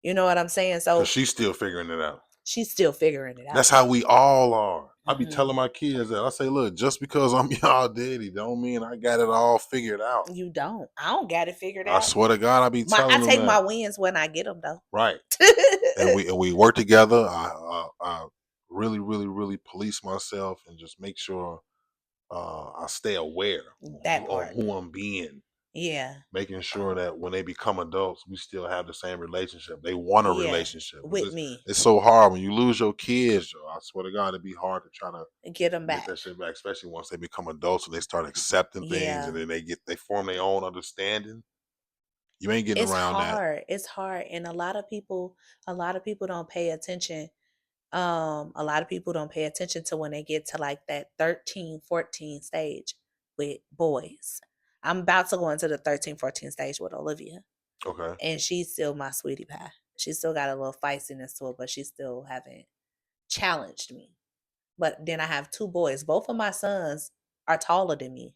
You know what I'm saying? So she's still figuring it out. She's still figuring it out. That's how we all are. Mm-hmm. I be telling my kids that. I say, look, just because I'm y'all daddy don't mean I got it all figured out. You don't. I don't got it figured out. I swear to God, I be telling them I take my wins when I get them, though. Right. and we work together. I really, really, really police myself and just make sure I stay aware of who I'm being. Yeah. Making sure that when they become adults, we still have the same relationship. They want a relationship with me. It's so hard when you lose your kids. I swear to God, it'd be hard to try to get them back. Get that shit back, especially once they become adults and they start accepting things, and then they form their own understanding. You ain't getting around that. It's hard, and a lot of people don't pay attention A lot of people don't pay attention to when they get to like that 13, 14 stage with boys. I'm about to go into the 13, 14 stage with Olivia. Okay. And she's still my sweetie pie. She still got a little feistiness to her, but she still haven't challenged me. But then I have 2 boys. Both of my sons are taller than me.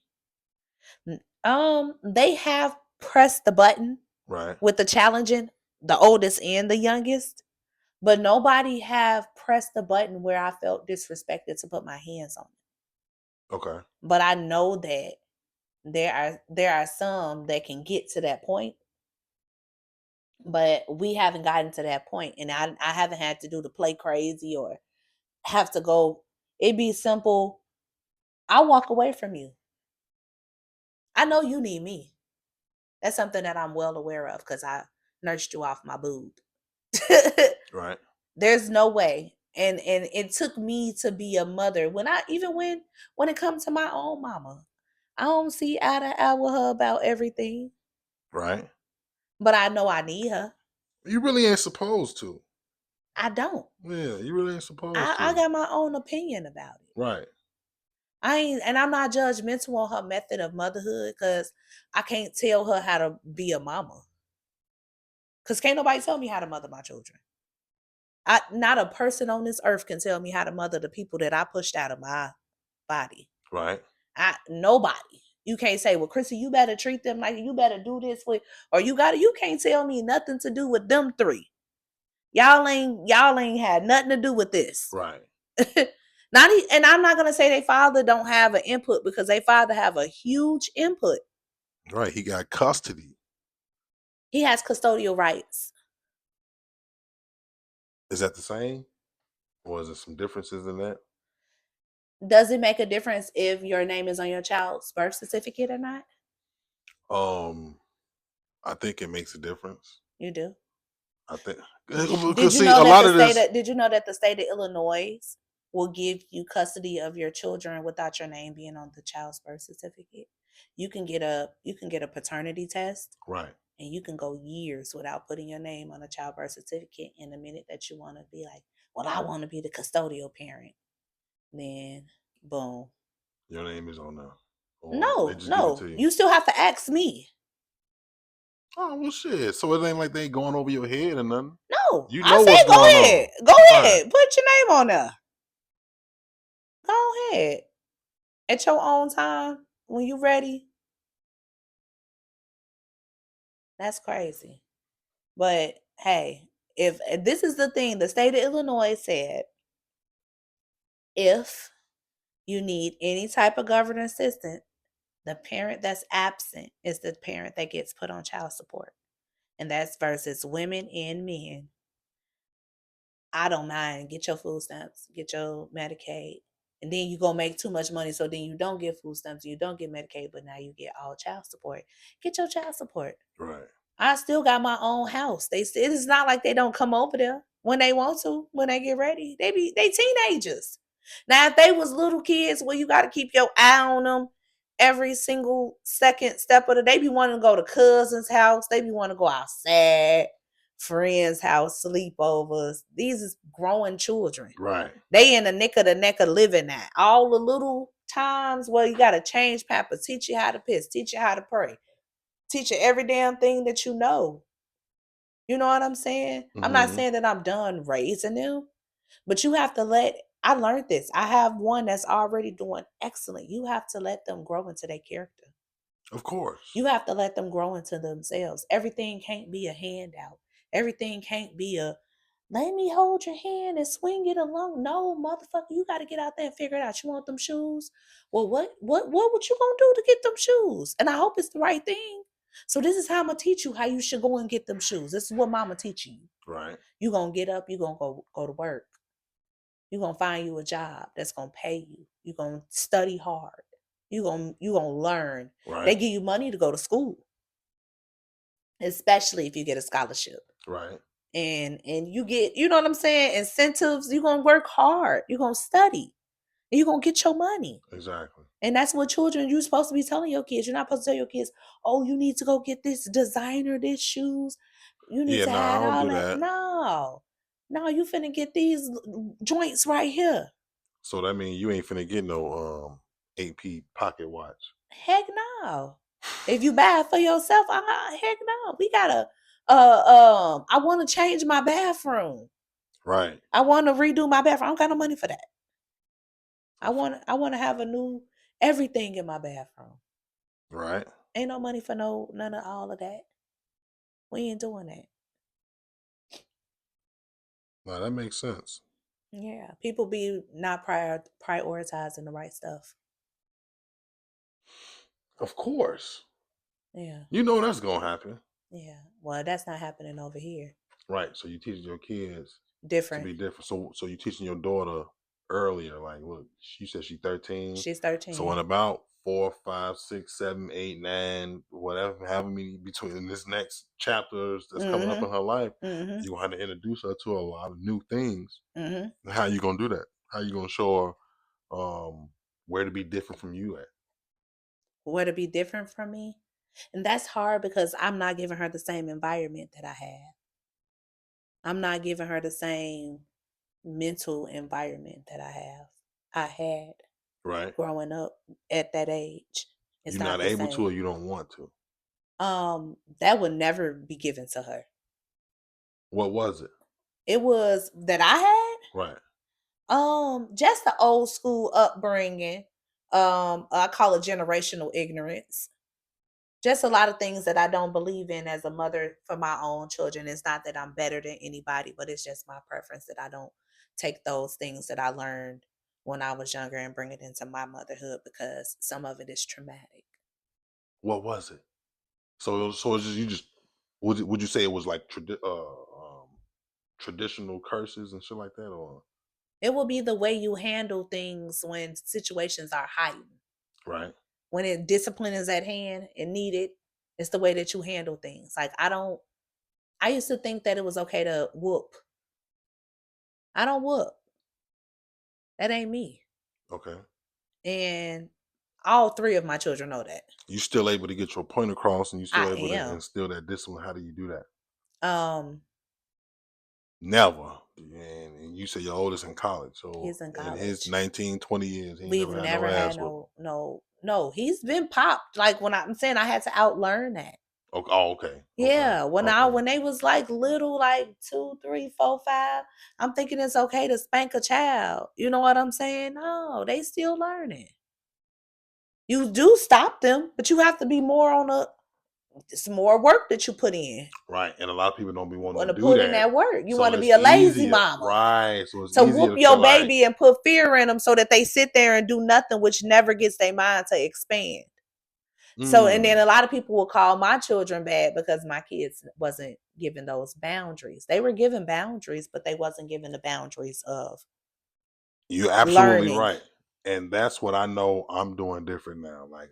They have pressed the button Right. with the challenging, the oldest and the youngest, but nobody have pressed the button where I felt disrespected to put my hands on it. Okay. But I know that there are some that can get to that point, but we haven't gotten to that point, and I haven't had to do the play crazy or have to go. It'd be simple. I'll walk away from you. I know you need me. That's something that I'm well aware of because I nursed you off my boob. Right. There's no way. And it took me to be a mother. When it comes to my own mama, I don't see eye to eye with her about everything. Right. But I know I need her. You really ain't supposed to. I don't. Yeah, you really ain't supposed I to. got my own opinion about it. Right. I'm not judgmental on her method of motherhood because I can't tell her how to be a mama. Because can't nobody tell me how to mother my children. Not a person on this earth can tell me how to mother the people that I pushed out of my body. Right. Nobody. You can't say, well, Chrissy, you better treat them like you better do this with, or you can't tell me nothing to do with them 3. Y'all ain't had nothing to do with this. Right. And I'm not gonna say their father don't have an input because their father have a huge input. Right. He got custody. He has custodial rights. Is that the same? Or is there some differences in that? Does it make a difference if your name is on your child's birth certificate or not? I think it makes a difference. You do. I think Did you know that the state of Illinois will give you custody of your children without your name being on the child's birth certificate? You can get a paternity test. Right. And you can go years without putting your name on a child birth certificate. And the minute that you want to be like, well, I want to be the custodial parent, then boom. Your name is on there. No. You still have to ask me. Oh, well, shit. So it ain't like they ain't going over your head or nothing. No. You I know say what's go going ahead. on. Go Right. ahead. Put your name on there. Go ahead. At your own time, when you ready. That's crazy. But hey, if this is the thing, the state of Illinois said, if you need any type of government assistance, the parent that's absent is the parent that gets put on child support. And that's versus women and men. I don't mind. Get your food stamps, get your Medicaid. And then you go make too much money. So then you don't get food stamps, you don't get Medicaid, but now you get all child support. Get your child support. Right. I still got my own house. It's not like they don't come over there when they want to, when they get ready. They teenagers. Now, if they was little kids, well, you got to keep your eye on them every single second step of the day. They be wanting to go to cousin's house. They be wanting to go outside, friends' house, sleepovers. These is growing children. Right. They in the nick of living now. All the little times where you got to change pampers, teach you how to piss, teach you how to pray. Teach you every damn thing that you know. You know what I'm saying? Mm-hmm. I'm not saying that I'm done raising them, but you have to I learned this. I have one that's already doing excellent. You have to let them grow into their character. Of course. You have to let them grow into themselves. Everything can't be a handout. Everything can't be a, let me hold your hand and swing it along. No, motherfucker, you got to get out there and figure it out. You want them shoes? Well, what you gonna do to get them shoes? And I hope it's the right thing. So this is how I'm going to teach you how you should go and get them shoes. This is what mama teaching you. Right. You're going to get up. You're going to go to work. You're going to find you a job that's going to pay you. You're going to study hard. You're going to learn. Right. They give you money to go to school, especially if you get a scholarship. Right. And you get, you know what I'm saying, incentives. You're going to work hard. You're going to study. And you're going to get your money. Exactly. And that's what children, you're supposed to be telling your kids. You're not supposed to tell your kids, oh, you need to go get this designer, this shoes. You need to have all that. No. No, you finna get these joints right here. So that means you ain't finna get no AP pocket watch. Heck no. If you buy it for yourself, heck no. We gotta I wanna change my bathroom. Right. I wanna redo my bathroom. I don't got no money for that. I wanna have a new everything in my bathroom. Right. Ain't no money for none of all of that. We ain't doing that. Now that makes sense. Yeah. People be not prioritizing the right stuff. Of course. Yeah. You know that's gonna happen. Yeah. Well, that's not happening over here. Right. So you teaching your kids to Different. be different. So you teaching your daughter earlier, like look, she said she's 13. She's 13. So in about 4, 5, 6, 7, 8, 9, whatever, however many between this next chapters that's coming up in her life, Mm-hmm. you're gonna have to introduce her to a lot of new things. Mm-hmm. How you gonna do that? How you gonna show her where to be different from you at? Where to be different from me. And that's hard because I'm not giving her the same environment that I have. I'm not giving her the same mental environment that I had Right. growing up at that age. It's You're not not the able to, or same. you don't want to. That would never be given to her. What was it? It was that I had Right. just the old school upbringing. I call it generational ignorance. Just a lot of things that I don't believe in as a mother for my own children. It's not that I'm better than anybody, but it's just my preference that I don't take those things that I learned when I was younger and bring it into my motherhood because some of it is traumatic. What was it? So it's just you just would you say it was like traditional curses and shit like that, or It will be the way you handle things when situations are heightened. right? When discipline is at hand and needed, it's the way that you handle things. Like I used to think that it was okay to whoop. I don't whoop. That ain't me. Okay. And all three of my children know that. You still able to get your point across, and you still I able to am. instill that discipline. How do you do that? Um, Never. And you say your oldest in college, so he's in in his college. 19, 20 years, he ain't We've never had no never had ass whooping. no. He's been popped. Like when I'm saying I had to outlearn that. Oh, okay. Okay. Yeah, when they was like little, like 2, 3, 4, 5, I'm thinking it's okay to spank a child. You know what I'm saying? No, they still learning. You do stop them, but you have to be more on it's more work that you put in. Right. And a lot of people don't be You wanting want to to do put in that. that work. You So want to it's be a lazy easier. mama. Right. So it's To easier whoop to your feel like, baby and put fear in them so that they sit there and do nothing, which never gets their mind to expand. So, and then a lot of people will call my children bad because my kids wasn't given those boundaries. They were given boundaries, but they wasn't given the boundaries of you're absolutely learning. right. And that's what I know I'm doing different now. Like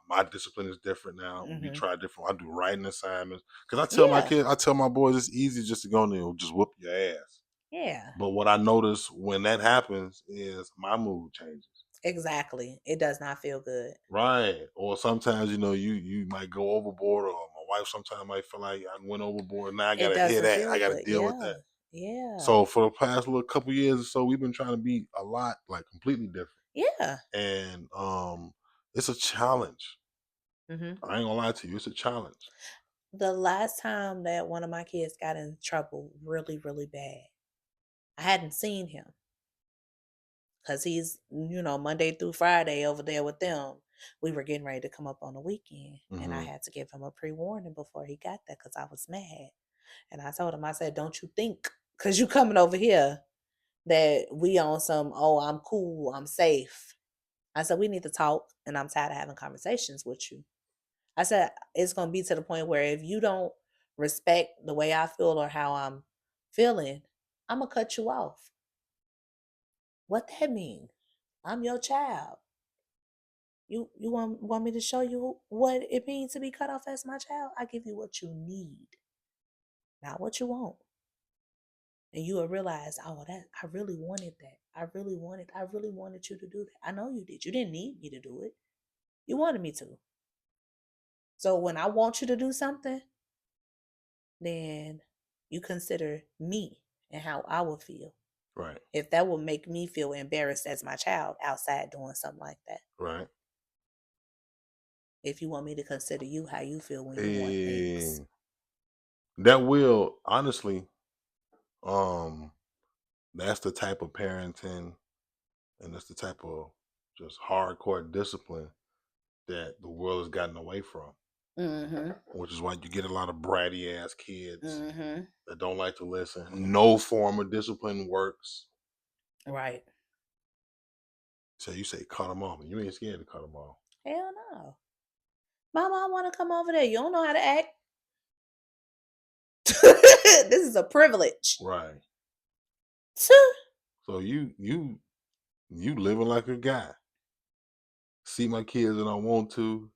my discipline is different now. We Mm-hmm. try different. I do writing assignments. Cause I tell my Yeah, kids, I tell my boys it's easy just to go in there and just whoop your ass. yeah, But what I notice when that happens is my mood changes. exactly. It does not feel good. Right. Or sometimes, you might go overboard, or my wife sometimes might feel like I went overboard. Now I It gotta hear doesn't that. feel I gotta good. deal with Yeah, that. yeah, So for the past little couple years or so, we've been trying to be a lot like completely different. yeah. And it's a challenge. Mm-hmm. I ain't gonna lie to you, it's a challenge. The last time that one of my kids got in trouble really, really bad, I hadn't seen him because he's, Monday through Friday over there with them. We were getting ready to come up on the weekend, and I Mm-hmm. had to give him a pre-warning before he got there because I was mad. And I told him, I said, don't you think, because you coming over here, that we on some, oh, I'm cool, I'm safe. I said, we need to talk, and I'm tired of having conversations with you. I said, it's going to be to the point where if you don't respect the way I feel or how I'm feeling, I'm going to cut you off. What that mean? I'm your child. You want me to show you what it means to be cut off as my child? I give you what you need, not what you want. And you will realize, oh, that I really wanted that. I really wanted you to do that. I know you did. You didn't need me to do it. You wanted me to. So when I want you to do something, then you consider me and how I would feel. Right. If that would make me feel embarrassed as my child outside doing something like that. Right. If you want me to consider you, how you feel when you want things. That will, honestly, that's the type of parenting and that's the type of just hardcore discipline that the world has gotten away from. Mm-hmm. Which is why you get a lot of bratty ass kids Mm-hmm. that don't like to listen. No form of discipline works. Right. So you say cut them off, and you ain't scared to cut them off. Hell no. Mama, I want to come over there. You don't know how to act. This is a privilege. Right. So you living like a guy. See my kids and I want to.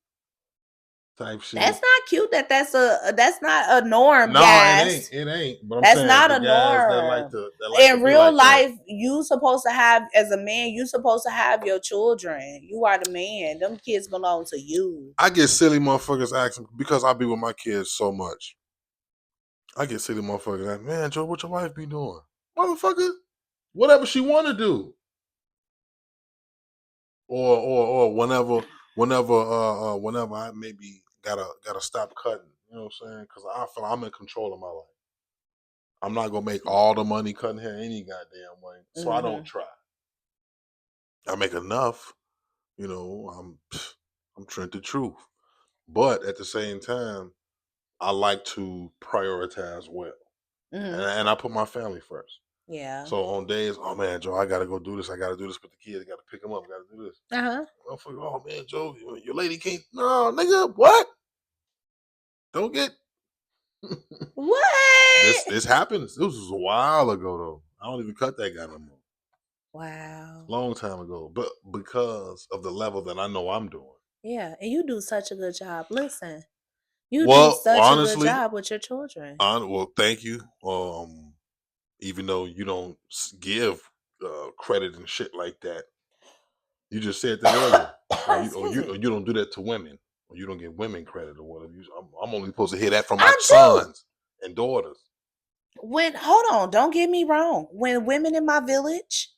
Type shit. That's not cute. That's not a norm, no, guys. It ain't. But I'm that's saying not the a guys norm. that like to In be real like life, that. you supposed to have, as a man, you supposed to have your children. You are the man. Them kids belong to you. I get silly motherfuckers asking because I be with my kids so much. I get silly motherfuckers like, man, Joe, what your wife be doing? Motherfucker, whatever she want to do. Or whenever I maybe gotta stop cutting. You know what I'm saying? Because I feel I'm in control of my life. I'm not gonna make all the money cutting hair any goddamn way, so I don't try. I make enough, you know. I'm Trent the Truth, but at the same time, I like to prioritize well, and I put my family first. Yeah. So on days, oh man, Joe, I gotta go do this. I gotta do this with the kids. I gotta pick them up. I gotta do this. Oh man, Joe, your lady can't. No, nigga, what? Don't get what? This happens. This was a while ago though. I don't even cut that guy no more. Wow. Long time ago, but because of the level that I know I'm doing. Yeah, and you do such a good job. Listen, you do such honestly, a good job with your children. Well, thank you. Even though you don't give credit and shit like that, you just said that earlier. You don't do that to women, or you don't give women credit or whatever. I'm only supposed to hear that from my sons and daughters. Hold on, don't get me wrong. When women in my village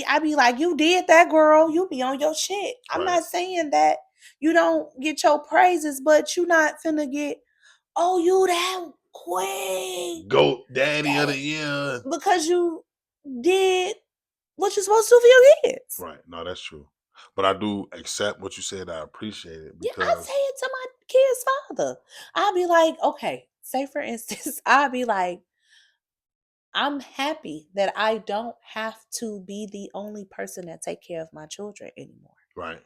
I be like, you did that, girl. You be on your shit. I'm not saying that you don't get your praises, but you not finna get, oh, you that queen, goat daddy of the year, because you did what you're supposed to do for your kids. Right. No, that's true. But I do accept what you said. I appreciate it because I say it to my kid's father. I'll be like, okay, say for instance, I'll be like, I'm happy that I don't have to be the only person that take care of my children anymore. Right.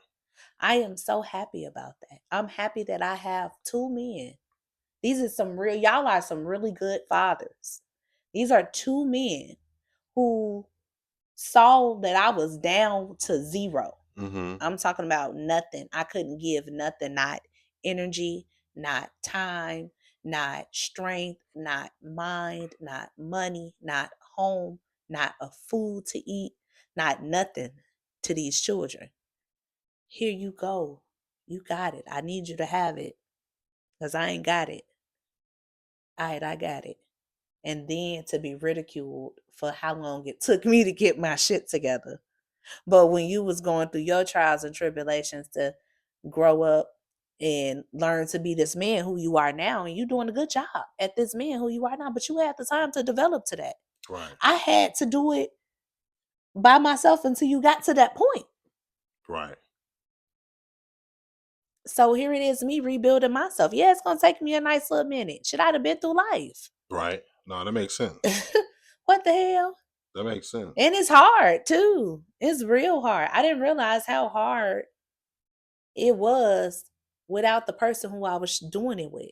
I am so happy about that. I'm happy that I have 2 men. Y'all are some really good fathers. These are 2 men who saw that I was down to 0. I'm talking about nothing. I couldn't give nothing, not energy, not time, not strength, not mind, not money, not home, not a food to eat, not nothing to these children. Here you go. You got it. I need you to have it because I ain't got it. All right, I got it. And then to be ridiculed for how long it took me to get my shit together. But when you was going through your trials and tribulations to grow up and learn to be this man who you are now, and you doing a good job at this man who you are now, but you had the time to develop to that. Right. I had to do it by myself until you got to that point. Right. So here it is, me rebuilding myself. Yeah, it's going to take me a nice little minute. Should I have been through life? Right. No, that makes sense. What the hell? That makes sense. And it's hard too. It's real hard. I didn't realize how hard it was without the person who I was doing it with.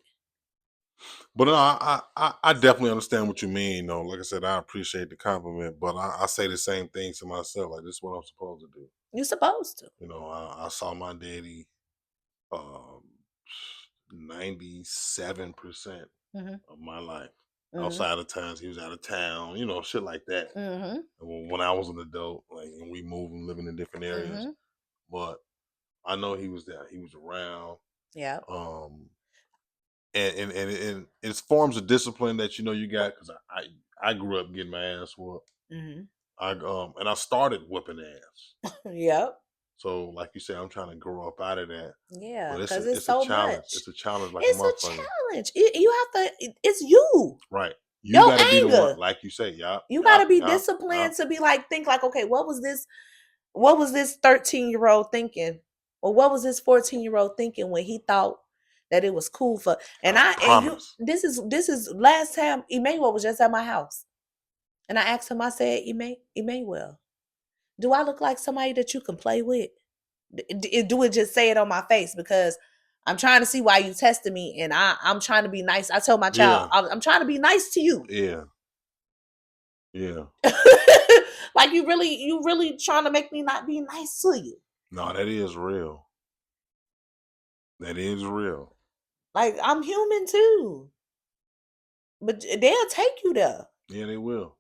But no, I definitely understand what you mean. Though, like I said, I appreciate the compliment, but I say the same thing to myself. Like, this is what I'm supposed to do. You're supposed to. You know, I saw my daddy 97% of my life. Outside of times he was out of town, you know, shit like that. When I was an adult, like, and we moved and living in different areas, but I know he was there. He was around. Yeah. And it's forms of discipline that you know you got, because I grew up getting my ass whooped. Mm-hmm. And I started whooping ass. Yep. So, like you said, I'm trying to grow up out of that. Yeah, But because it's it's a so challenge. much. It's a challenge like a It's a motherfucker. challenge. You have to. It's you. Right. You Your got to be the anger. one, like you say, You got to be disciplined to be like, think like, okay, what was this 13-year-old thinking? Or what was this 14-year-old thinking when he thought that it was cool for, this is last time Emmanuel was just at my house. And I asked him, I said, Emmanuel, do I look like somebody that you can play with? Do it, just say it on my face, because I'm trying to see why you tested me, and I'm trying to be nice. I told my child, I'm trying to be nice to you. Yeah. Yeah. Like you really trying to make me not be nice to you. No, that is real. That is real. Like, I'm human too. But they'll take you there. Yeah, they will.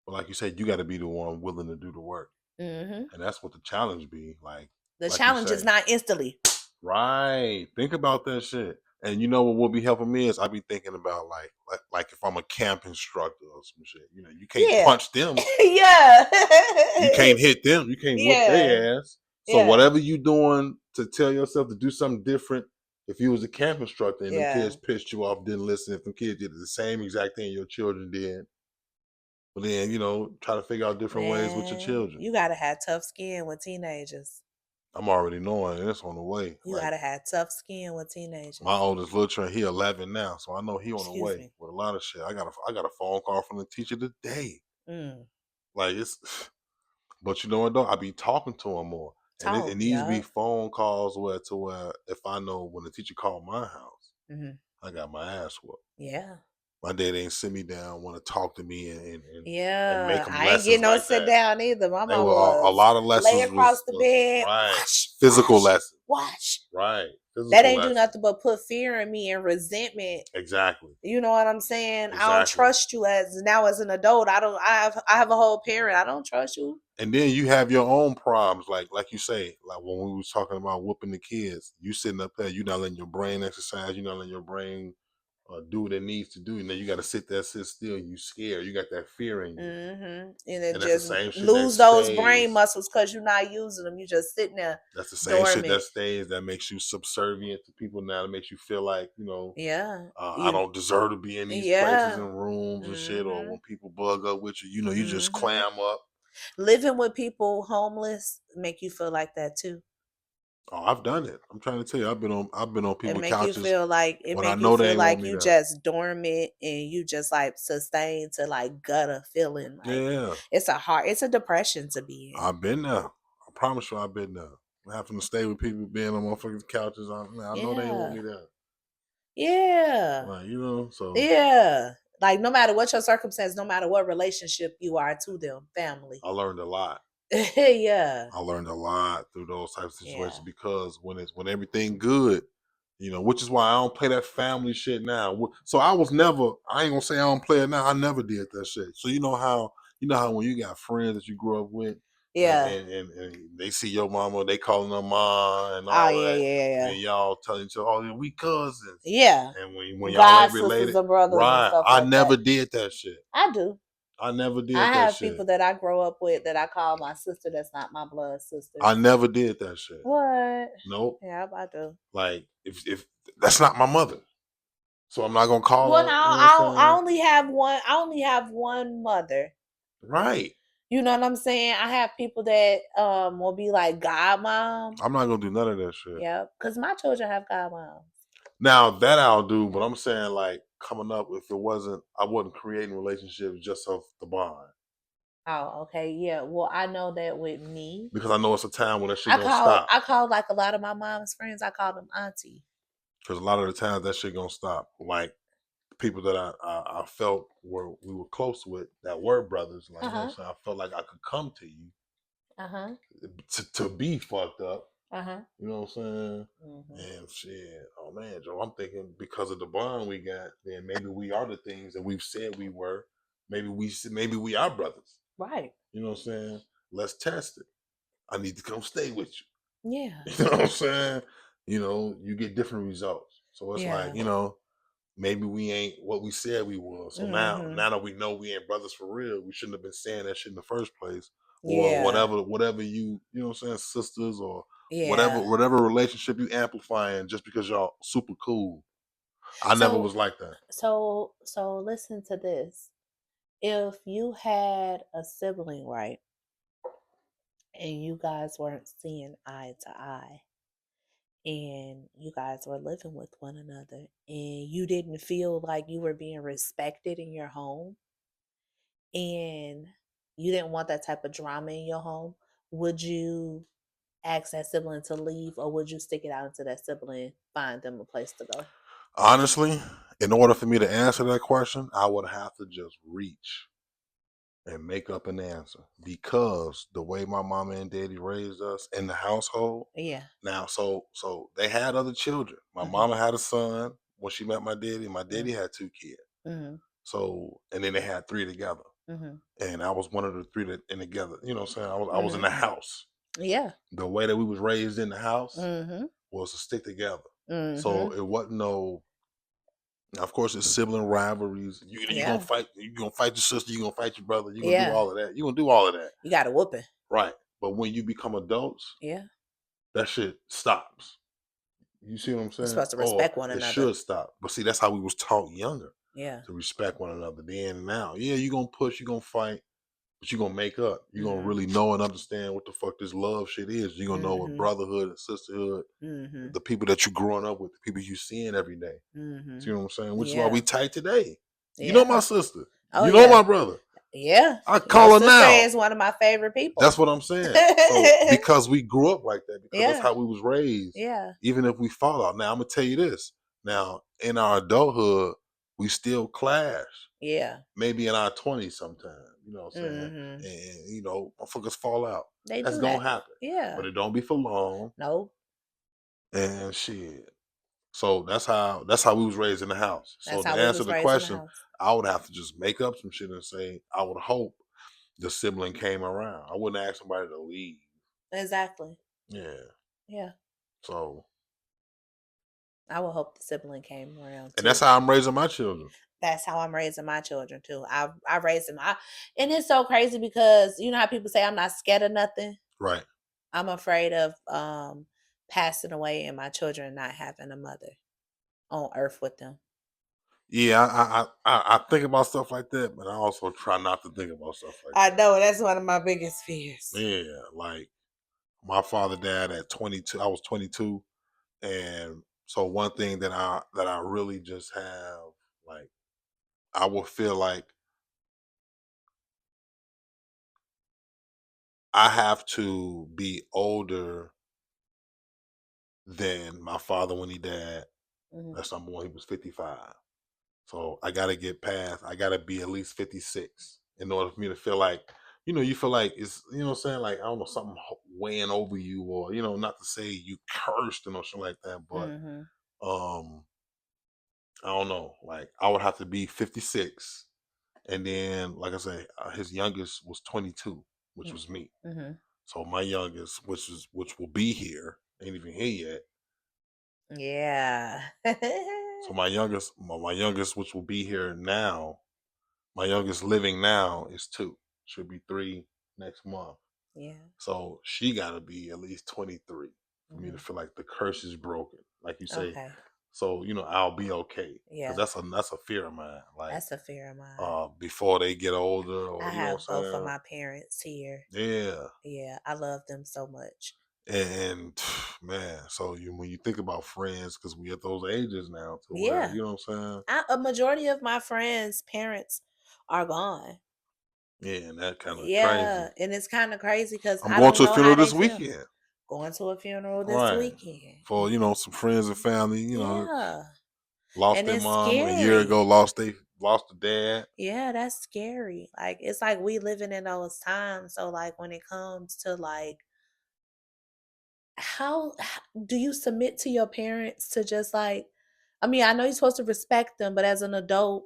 But like you said, you got to be the one willing to do the work. Mm-hmm. And that's what the challenge be. Like the challenge is not instantly. Right. Think about that shit. And you know what will be helping me is I be thinking about like if I'm a camp instructor or some shit. You know, you can't punch them. Yeah. You can't hit them. You can't whoop their ass. So whatever you doing to tell yourself to do something different, if you was a camp instructor and the kids pissed you off, didn't listen, if the kids did the same exact thing your children did, but then, you know, try to figure out different ways with your children. You gotta have tough skin with teenagers. I'm already knowing it's on the way. You gotta have tough skin with teenagers. My oldest little Trent, he 11 now, so I know he on the way with a lot of shit. I got a phone call from the teacher today. Like it's, but you know what though? I be talking to him more, and it needs to be phone calls where if I know when the teacher called my house, I got my ass whooped. Yeah. My dad ain't sit me down, want to talk to me and make them I ain't getting no sit down either. My mom was a lot of lessons lay across the bed, watch, physical lessons, watch. Right. That ain't do nothing but put fear in me and resentment. Exactly. You know what I'm saying? Exactly. I don't trust you as an adult. I have a whole parent. I don't trust you. And then you have your own problems, like you say, like when we was talking about whooping the kids. You sitting up there, you not letting your brain exercise, you not letting your brain do what it needs to do. And then you got to sit still. You scared. You got that fear in you. And then just lose those brain muscles because you're not using them. You're just sitting there. That's the same shit that stays. That makes you subservient to people now. That makes you feel like, you know, I don't deserve to be in these places and rooms and shit. Or when people bug up with you, you know, you just clam up. Living with people homeless make you feel like that too. Oh, I've done it. I'm trying to tell you, I've been on people's couches. You feel like you just dormant and you just like sustained to like gutter feeling. Like, it's a depression to be in. I've been there. I promise you, I've been there. Having to stay with people being on motherfuckers' couches. I know they want me there. Yeah. Like, you know, so. Yeah. Like, no matter what your circumstance, no matter what relationship you are to them, family. I learned a lot. Yeah. I learned a lot through those types of situations because when everything good, you know, which is why I don't play that family shit now. So I ain't gonna say I don't play it now. I never did that shit. So you know how when you got friends that you grew up with, and they see your mama, they calling her mom and all that, and y'all telling each other, oh, we cousins, and when y'all ain't related, and brothers, and stuff I never did that shit. I do. I never did that shit. I have people that I grow up with that I call my sister that's not my blood sister. I never did that shit. What? Nope. Yeah, I do. Like, if that's not my mother, so I'm not gonna call her. Well, no, I only have one. I only have one mother. Right. You know what I'm saying? I have people that will be like godmom. I'm not gonna do none of that shit. Yeah, because my children have godmoms. Now that I'll do, but I'm saying like coming up, I wasn't creating relationships just off the bond. Oh, okay, yeah. Well, I know that with me because I know it's a time when that shit gonna stop. I call like a lot of my mom's friends. I call them auntie. Because a lot of the times that shit gonna stop. Like people that I felt we were close with that were brothers. Like you know, so I felt like I could come to you. To be fucked up. You know what I'm saying? And shit, oh man, Joe, I'm thinking because of the bond we got, then maybe we are the things that we've said we were. Maybe we are brothers. Right. You know what I'm saying? Let's test it. I need to come stay with you. Yeah. You know what I'm saying? You know, you get different results. So it's like, you know, maybe we ain't what we said we were. So now that we know we ain't brothers for real, we shouldn't have been saying that shit in the first place. Or Yeah. whatever you know what I'm saying, sisters or Yeah. whatever relationship you amplifying just because y'all super cool. I never was like that. So listen to this. If you had a sibling, right, and you guys weren't seeing eye to eye, and you guys were living with one another, and you didn't feel like you were being respected in your home, and you didn't want that type of drama in your home, would you ask that sibling to leave, or would you stick it out until that sibling find them a place to go? Honestly, in order for me to answer that question, I would have to just reach and make up an answer because the way my mama and daddy raised us in the household. Yeah. Now, so they had other children. My mama had a son when she met my daddy. My daddy had 2 kids. Mm-hmm. So, and then they had 3 together. Mm-hmm. And I was one of the 3 that in together. You know what I'm saying? I was in the house. Yeah. The way that we was raised in the house Mm-hmm. was to stick together. Mm-hmm. So it wasn't no. Of course, it's sibling rivalries. You gonna fight. You gonna fight your sister. You gonna fight your brother. You gonna do all of that. You gonna do all of that. You got a whooping. Right. But when you become adults, that shit stops. You see what I'm saying? You're supposed to respect one another. It should stop. But see, that's how we was taught younger. Yeah. To respect one another. Then now, yeah, you're gonna push, you're gonna fight, but you're gonna make up. You're gonna really know and understand what the fuck this love shit is. You're gonna know what brotherhood and sisterhood, the people that you're growing up with, the people you seeing every day. See what I'm saying? Which is why we tight today. You know my sister. You know my brother. Yeah. I call her now. Sister is one of my favorite people. That's what I'm saying. So, because we grew up like that, because that's how we was raised. Yeah. Even if we fall out. Now, I'm going to tell you this. Now, in our adulthood, we still clash. Yeah. Maybe in our 20s sometimes. You know what I'm saying? And, you know, motherfuckers fall out. That's going to happen. Yeah. But it don't be for long. No. And shit. So that's how we was raised in the house. So to answer the question, I would have to just make up some shit and say, I would hope the sibling came around. I wouldn't ask somebody to leave. Exactly. Yeah. Yeah. So I would hope the sibling came around too. And that's how I'm raising my children. That's how I'm raising my children too. I raised them. And it's so crazy because you know how people say I'm not scared of nothing? Right. I'm afraid of passing away and my children not having a mother on earth with them. Yeah, I think about stuff like that, but I also try not to think about stuff like that. I know, that's one of my biggest fears. Yeah, like my father died at 22. I was 22, and so one thing that I really just have, like, I would feel like I have to be older than my father when he died. That's number one. He was 55. So I got to get past, I got to be at least 56 in order for me to feel like, you know, you feel like it's, you know what I'm saying? Like, I don't know, something weighing over you, or, you know, not to say you cursed or something like that, but I don't know. Like, I would have to be 56. And then, like I say, his youngest was 22, which was me. So my youngest, which will be here, ain't even here yet. Yeah. So my youngest, which will be here now, my youngest living now is 2. Should be 3 next month. Yeah. So she got to be at least 23 for me to feel like the curse is broken, like you say. Okay. So, you know, I'll be okay. Yeah. Because that's a fear of mine. Like, that's a fear of mine. Before they get older, or I you know have both of my parents here. Yeah. Yeah, I love them so much. And man, so when you think about friends, because we at those ages now, to where, you know what I'm saying? A majority of my friends' parents are gone. Yeah, and that kind of crazy. And it's kind of crazy because I'm going to a funeral this weekend. Going to a funeral this weekend for, you know, some friends and family. You know, lost and their mom scary. a year ago. Lost the dad. Yeah, that's scary. Like, it's like we living in those times. So like when it comes to like, how do you submit to your parents to just like, I mean, I know you're supposed to respect them, but as an adult,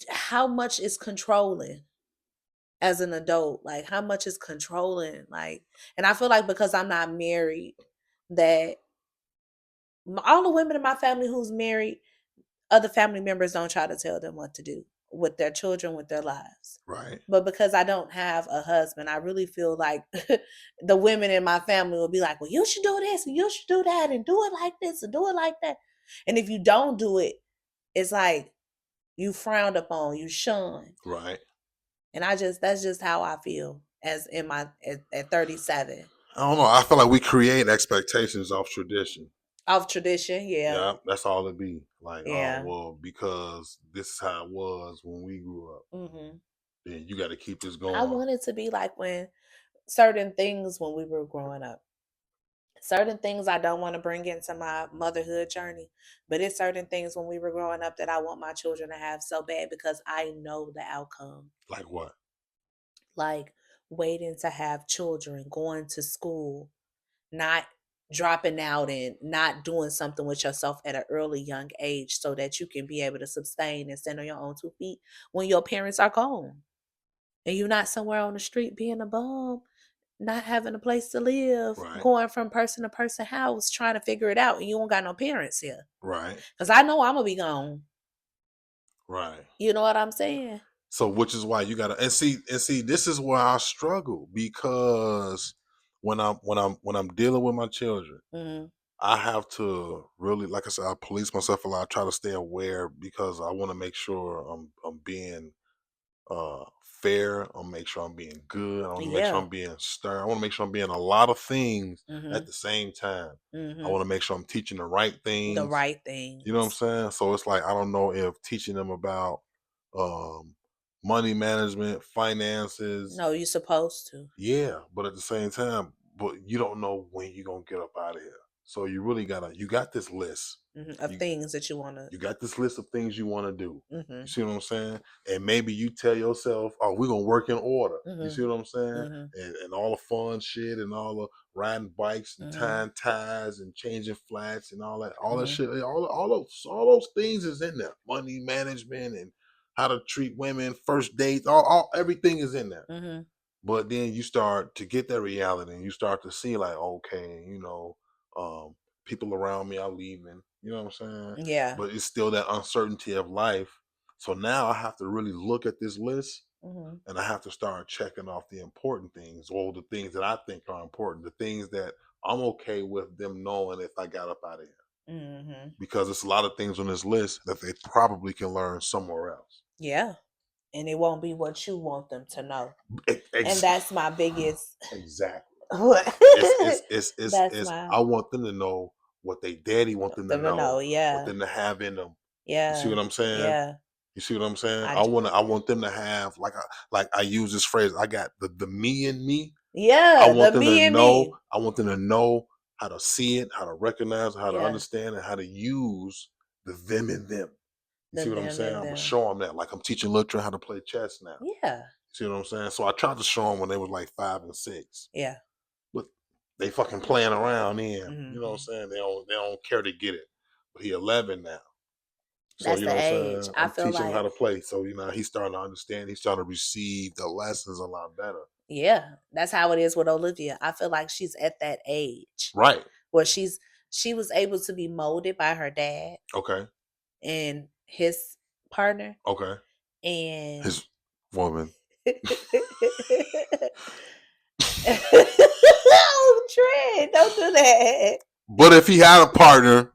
how much is controlling as an adult? Like, how much is controlling? Like, and I feel like because I'm not married, that all the women in my family who's married, other family members don't try to tell them what to do with their children, with their lives. Right. But because I don't have a husband, I really feel like the women in my family will be like, well, you should do this and you should do that and do it like this and do it like that. And if you don't do it, it's like you frowned upon, you shunned. Right. And that's just how I feel as in my at 37. I don't know. I feel like we create expectations off tradition. Of tradition, yeah. Yeah, that's all it be. Like, Yeah. well, because this is how it was when we grew up. Mm-hmm. Then you got to keep this going. I want it to be like when certain things when we were growing up. Certain things I don't want to bring into my motherhood journey, but it's certain things when we were growing up that I want my children to have so bad because I know the outcome. Like what? Like waiting to have children, going to school, not dropping out and not doing something with yourself at an early young age so that you can be able to sustain and stand on your own 2 feet when your parents are gone. And you're not somewhere on the street being a bum, not having a place to live, Right. going from person to person house, trying to figure it out, and you don't got no parents here. Right. Because I know I'm gonna be gone. Right. You know what I'm saying? So, which is why you gotta and see, this is where I struggle because when I'm dealing with my children, Mm-hmm. I have to really, like I said, I police myself a lot. I try to stay aware because I want to make sure I'm being fair. I want to make sure I'm being good. I want to make sure Yeah. I'm being stern. I want to make sure I'm being a lot of things Mm-hmm. at the same time. I Mm-hmm. want to make sure I'm teaching the right things. The right things. You know what I'm saying? So it's like I don't know if teaching them about money management, finances. No, you're supposed to. Yeah, but at the same time, but you don't know when you're gonna get up out of here. So you really you got this list Of things that you want to. you got this list of things you want to do. Mm-hmm. You see what I'm saying? And maybe you tell yourself, "Oh, we're gonna work in order." Mm-hmm. You see what I'm saying? Mm-hmm. And all the fun shit and all the riding bikes and Mm-hmm. tying ties and changing flats and all that Mm-hmm. shit. All those things is in there. Money management and how to treat women, first dates, all everything is in there. Mm-hmm. But then you start to get that reality and you start to see like, okay, people around me are leaving. You know what I'm saying? Yeah. But it's still that uncertainty of life. So now I have to really look at this list Mm-hmm. and I have to start checking off the important things or the things that I think are important, the things that I'm okay with them knowing if I got up out of here. Mm-hmm. Because it's a lot of things on this list that they probably can learn somewhere else. Yeah. And it won't be what you want them to know. And that's my biggest. Exactly. That's my. I want them to know what they daddy want them to know. Yeah. Want them to have in them. Yeah. You see what I'm saying? Yeah. You see what I'm saying? I want them to have like I use this phrase. I got the me and me. Yeah. I want them me to and know. Me. I want them to know how to see it, how to recognize, how to Yeah. understand, and how to use the them and them. You see what I'm saying? I'm them. gonna show them that. Like I'm teaching little Trent how to play chess now. Yeah. See what I'm saying? So I tried to show them when they was like 5 and 6. Yeah. But they fucking playing around in. Mm-hmm. You know what I'm saying? They don't care to get it. But he 11 now. So that's you know the what I'm age. saying? I I'm feel teaching like him how to play. So he's starting to understand. He's starting to receive the lessons a lot better. Yeah, that's how it is with Olivia. I feel like she's at that age. Right. Where she was able to be molded by her dad. Okay. And his partner. Okay. And his woman. Oh, Trent, don't do that. But if he had a partner.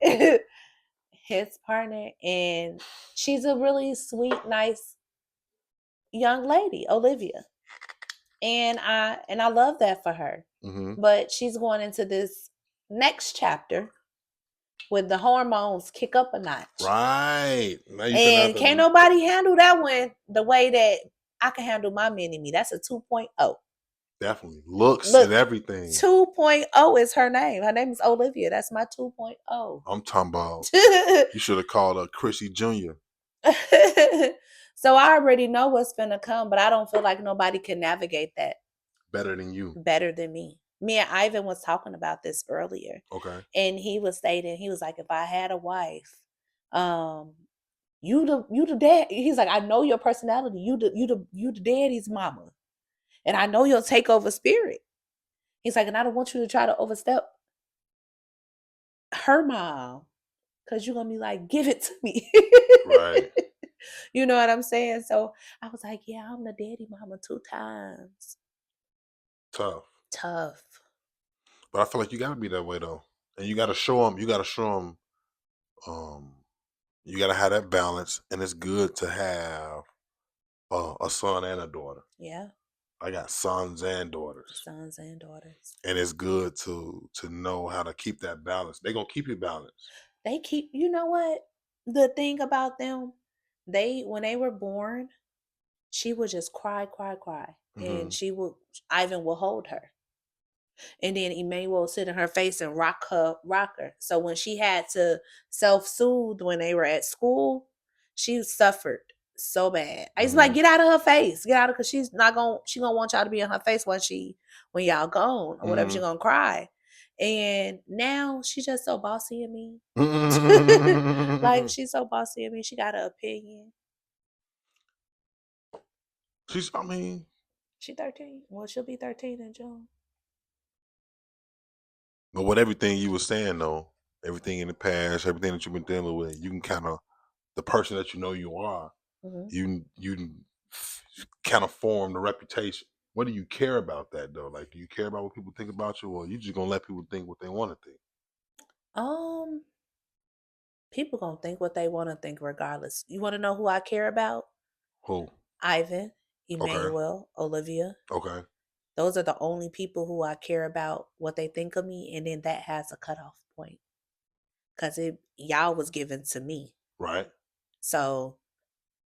His partner, and she's a really sweet, nice young lady, Olivia. And I love that for her. Mm-hmm. But she's going into this next chapter with the hormones kick up a notch. Right. And can't nobody handle that one the way that I can handle my mini-me. That's a 2.0. Definitely. Looks and everything. 2.0 is her name. Her name is Olivia. That's my 2.0. I'm talking about you should have called her Chrissy Jr. So I already know what's finna come, but I don't feel like nobody can navigate that better than you. Better than me. Me and Ivan was talking about this earlier. Okay. And he was stating, he was like, if I had a wife, you the dad. He's like, I know your personality. You the daddy's mama. And I know you'll take over spirit. He's like, and I don't want you to try to overstep her mom. because you're gonna be like, give it to me. Right. You know what I'm saying? So I was like, yeah, I'm the daddy mama 2 times. Tough. Tough. But I feel like you gotta be that way though. And you gotta show them, you gotta have that balance. And it's good to have a son and a daughter. Yeah. I got sons and daughters. Sons and daughters. And it's good to know how to keep that balance. They're gonna keep you balanced. They keep, you know what? The thing about them, when they were born, she would just cry. Mm-hmm. And Ivan will hold her. And then Emmanuel would sit in her face and rock her. So when she had to self-soothe when they were at school, she suffered so bad. I used to be like, get out of her face. Get out of, because she gonna want y'all to be in her face when y'all gone or whatever, she gonna cry. And now she's just so bossy of me. Like, she's so bossy of me. She got an opinion. She's 13. Well, she'll be 13 in June. but with everything you were saying though, everything in the past, everything that you've been dealing with, you can kind of, the person that you know you are, you kind of form the reputation. What do you care about that though? Like, do you care about what people think about you, or you just gonna let people think what they want to think? People gonna think what they want to think regardless. You want to know who I care about? Who? Ivan, Okay. Emmanuel, Olivia. Okay. Those are the only people who I care about what they think of me, and then that has a cutoff point. Because y'all was given to me. Right. So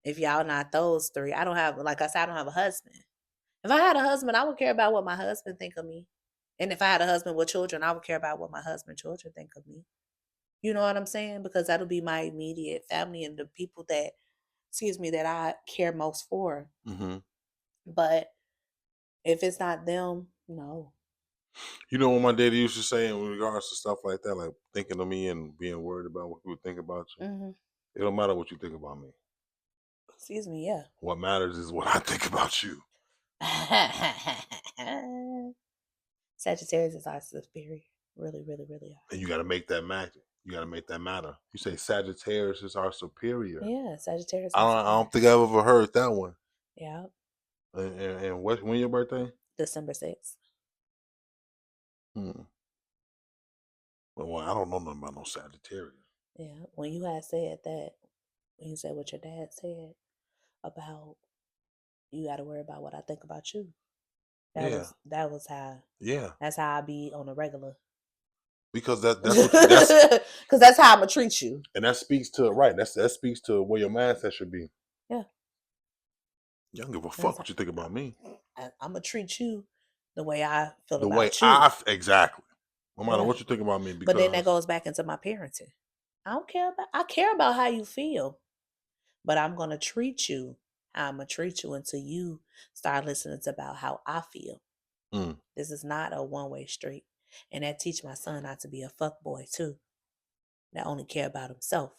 if y'all not those 3, I don't have, like I said, I don't have a husband. If I had a husband, I would care about what my husband think of me. And if I had a husband with children, I would care about what my husband's children think of me. You know what I'm saying? Because that'll be my immediate family and the people that I care most for. Mm-hmm. But if it's not them, no. You know what my daddy used to say in regards to stuff like that, like thinking of me and being worried about what people think about you? Mm-hmm. It don't matter what you think about me. Yeah. What matters is what I think about you. Sagittarius is our superior. Really, really, really are. And you got to make that match. You got to make that matter. You say Sagittarius is our superior. Yeah, Sagittarius. I don't think I've ever heard that one. Yeah. And when your birthday? December 6th. Well, I don't know nothing about no Sagittarius. Yeah. When you had said that, when you said what your dad said about you got to worry about what I think about you. That was how. Yeah. That's how I be on a regular. Because that's because that's how I'm gonna treat you. And that speaks to that speaks to where your mindset should be. Yeah. You don't give a fuck what you think about me. I'm gonna treat you the way I feel about you. Exactly. No matter what you think about me. Because, but then that goes back into my parenting. I care about how you feel, but I'm gonna treat you how I'm gonna treat you until you start listening to about how I feel. This is not a one-way street. And that teach my son not to be a fuck boy too. That only care about himself.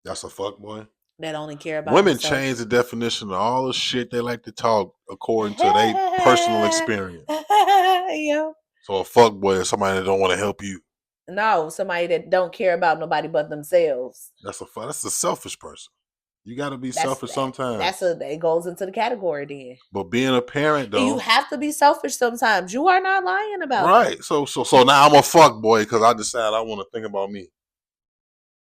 That's a fuck boy? That only care about women himself. Change the definition of all the shit they like to talk according to their personal experience. Yeah. So a fuck boy is somebody that don't want to help you. No, somebody that don't care about nobody but themselves. That's a selfish person. You got to be selfish sometimes. It goes into the category then. But being a parent, though, you have to be selfish sometimes. You are not lying about right. That. So now I'm a fuck boy because I decide I want to think about me.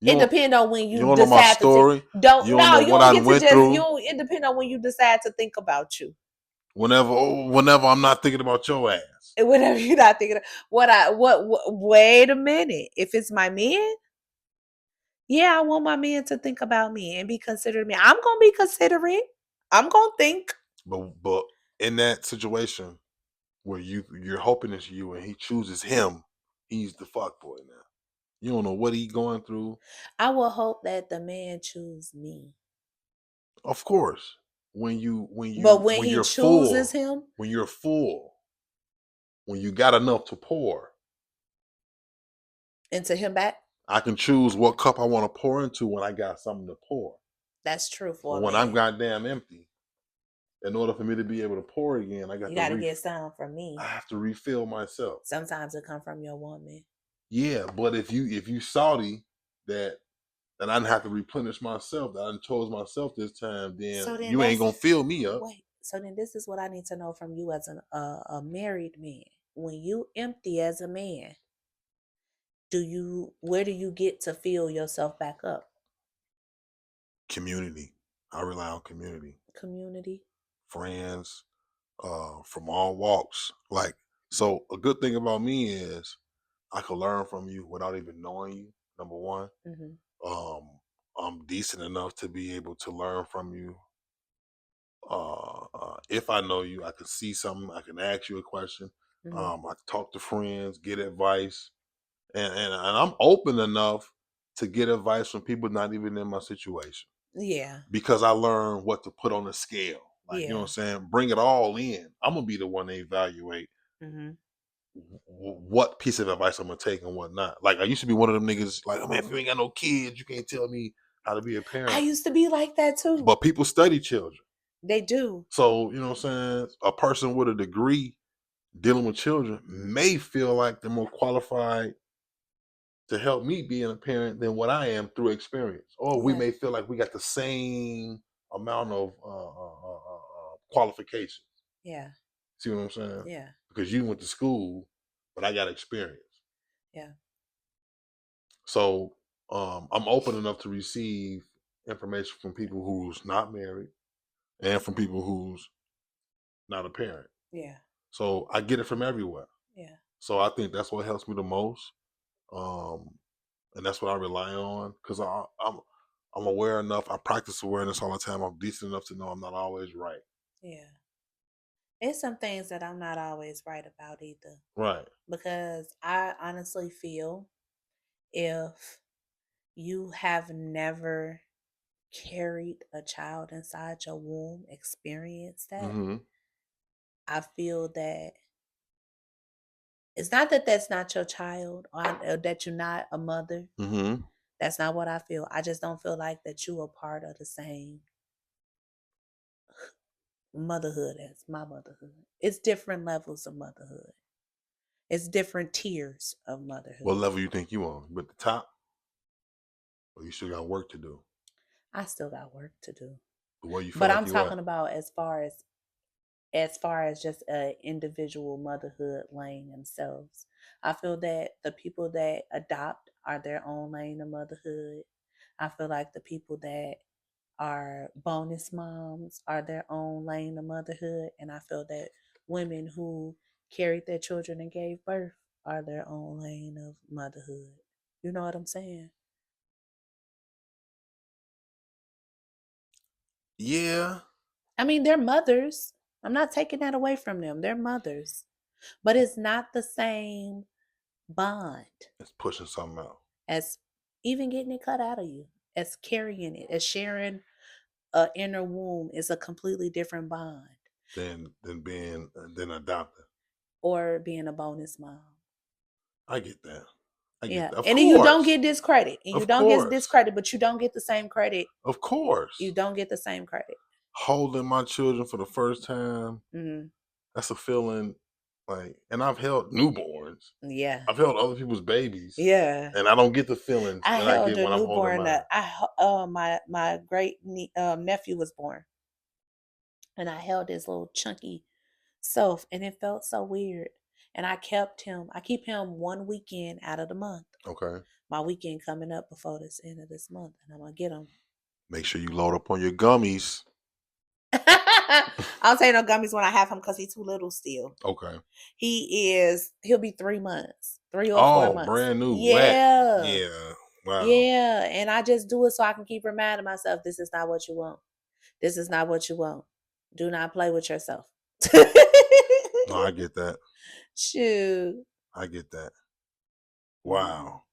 It depends on when you don't decide know my story. You don't get to through. It depends on when you decide to think about you. Whenever I'm not thinking about your ass. And whenever you're not thinking of wait a minute. If it's my man, yeah, I want my man to think about me and be considerate me. I'm gonna be considerate. I'm gonna think. But in that situation where you're hoping it's you and he chooses him, he's the fuck boy now. You don't know what he's going through. I will hope that the man choose me. Of course. When he chooses him, when you're full, when you got enough to pour into him back, I can choose what cup I want to pour into when I got something to pour. That's true for when I'm goddamn empty. In order for me to be able to pour again, you got to get some from me. I have to refill myself. Sometimes it come from your woman. Yeah, but if you salty that I didn't have to replenish myself, that I chose myself this time, then So then you ain't gonna that's fill me up. wait. So then this is what I need to know from you as a married man. When you empty as a man, where do you get to fill yourself back up? Community. I rely on community. Community. Friends, from all walks. Like, so a good thing about me is I can learn from you without even knowing you, number one. Mm-hmm. I'm decent enough to be able to learn from you. If I know you, I can see something, I can ask you a question. Mm-hmm. I can talk to friends, get advice, and I'm open enough to get advice from people not even in my situation Yeah. because I learn what to put on the scale. Like, you know Yeah. what I'm saying? Bring it all in. I'm gonna be the one to evaluate Mm-hmm. what piece of advice I'm gonna take and what not. Like, I used to be one of them niggas like, oh, man, if you ain't got no kids, you can't tell me how to be a I parent. used to be like that too. But people study children. They do. So, you know what I'm saying? A person with a degree dealing with children may feel like they're more qualified to help me being a parent than what I am through experience. Or we Yeah. may feel like we got the same amount of qualifications. Yeah. See what I'm saying? Yeah. Because you went to school, but I got experience. Yeah. So I'm open enough to receive information from people who's not married and from people who's not a parent. Yeah. So I get it from everywhere. Yeah. So I think that's what helps me the most. And that's what I rely on because I'm aware enough. I practice awareness all the time. I'm decent enough to know I'm not always right. Yeah. It's some things that I'm not always right about either. Right. Because I honestly feel if you have never carried a child inside your womb, experienced that, Mm-hmm. I feel that it's not that that's not your child or that you're not a mother. Mm-hmm. That's not what I feel. I just don't feel like that you are part of the same motherhood as my motherhood. It's different levels of motherhood. It's different tiers of motherhood. What level you think you on? But the top? Or you still got work to do? I still got work to do. Where you feel But like I'm you at? talking about as far as just a individual motherhood laying themselves. I feel that the people that adopt are their own lane of motherhood. I feel like the people that are bonus moms are their own lane of motherhood. And I feel that women who carried their children and gave birth are their own lane of motherhood. You know what I'm saying? Yeah. I mean, they're mothers. I'm not taking that away from them. They're mothers. But it's not the same bond It's pushing something out. as even getting it cut out of you, as carrying it, as sharing a inner womb is a completely different bond. Than adopted. Or being a bonus mom. I get that. I get Yeah. that. Of And then you don't course. get discredit. And you Of don't get course. discredit, but you don't get the same credit. Of course. You don't get the same credit. Holding my children for the first time, Mm-hmm. that's a feeling like, and I've held newborns. Yeah. I've held other people's babies. Yeah. And I don't get the feelings I that I held get a when I'm holding newborn. mine. My great nephew was born, and I held his little chunky self, and it felt so weird. And I kept him. I keep him one weekend out of the month. Okay. My weekend coming up before this end of this month, and I'm gonna get him. Make sure you load up on your gummies. I don't take no gummies when I have him because he's too little still. Okay. He'll be 3 months, 3 or 4 Oh, months. brand new. Yeah. Wet. Yeah. Wow. Yeah. And I just do it so I can keep reminding myself, this is not what you want. This is not what you want. Do not play with yourself. No, I get that. Shoot. I get that. Mhm. Wow.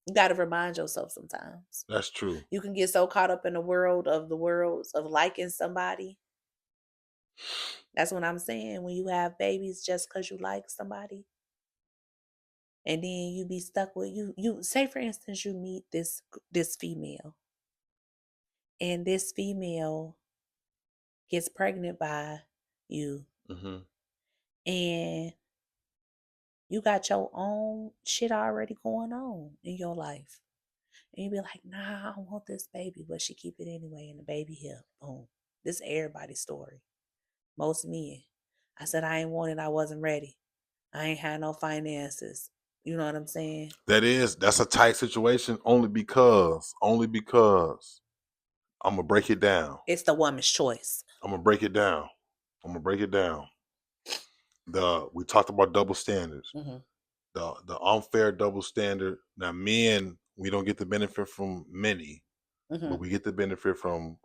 You got to remind yourself sometimes. That's true. You can get so caught up in the worlds of liking somebody. That's what I'm saying. When you have babies just because you like somebody, and then you be stuck with you say for instance you meet this female, and this female gets pregnant by you, Mm-hmm. and You got your own shit already going on in your life. And you be like, nah, I don't want this baby, but she keep it anyway, and the baby here. Boom. This is everybody's story. Most men. I said I ain't want it, I wasn't ready. I ain't had no finances. You know what I'm saying? That's a tight situation only because I'm gonna break it down. It's the woman's choice. I'm gonna break it down. We talked about double standards. Mm-hmm. The unfair double standard. Now, men, we don't get the benefit from many, Mm-hmm. but we get the benefit from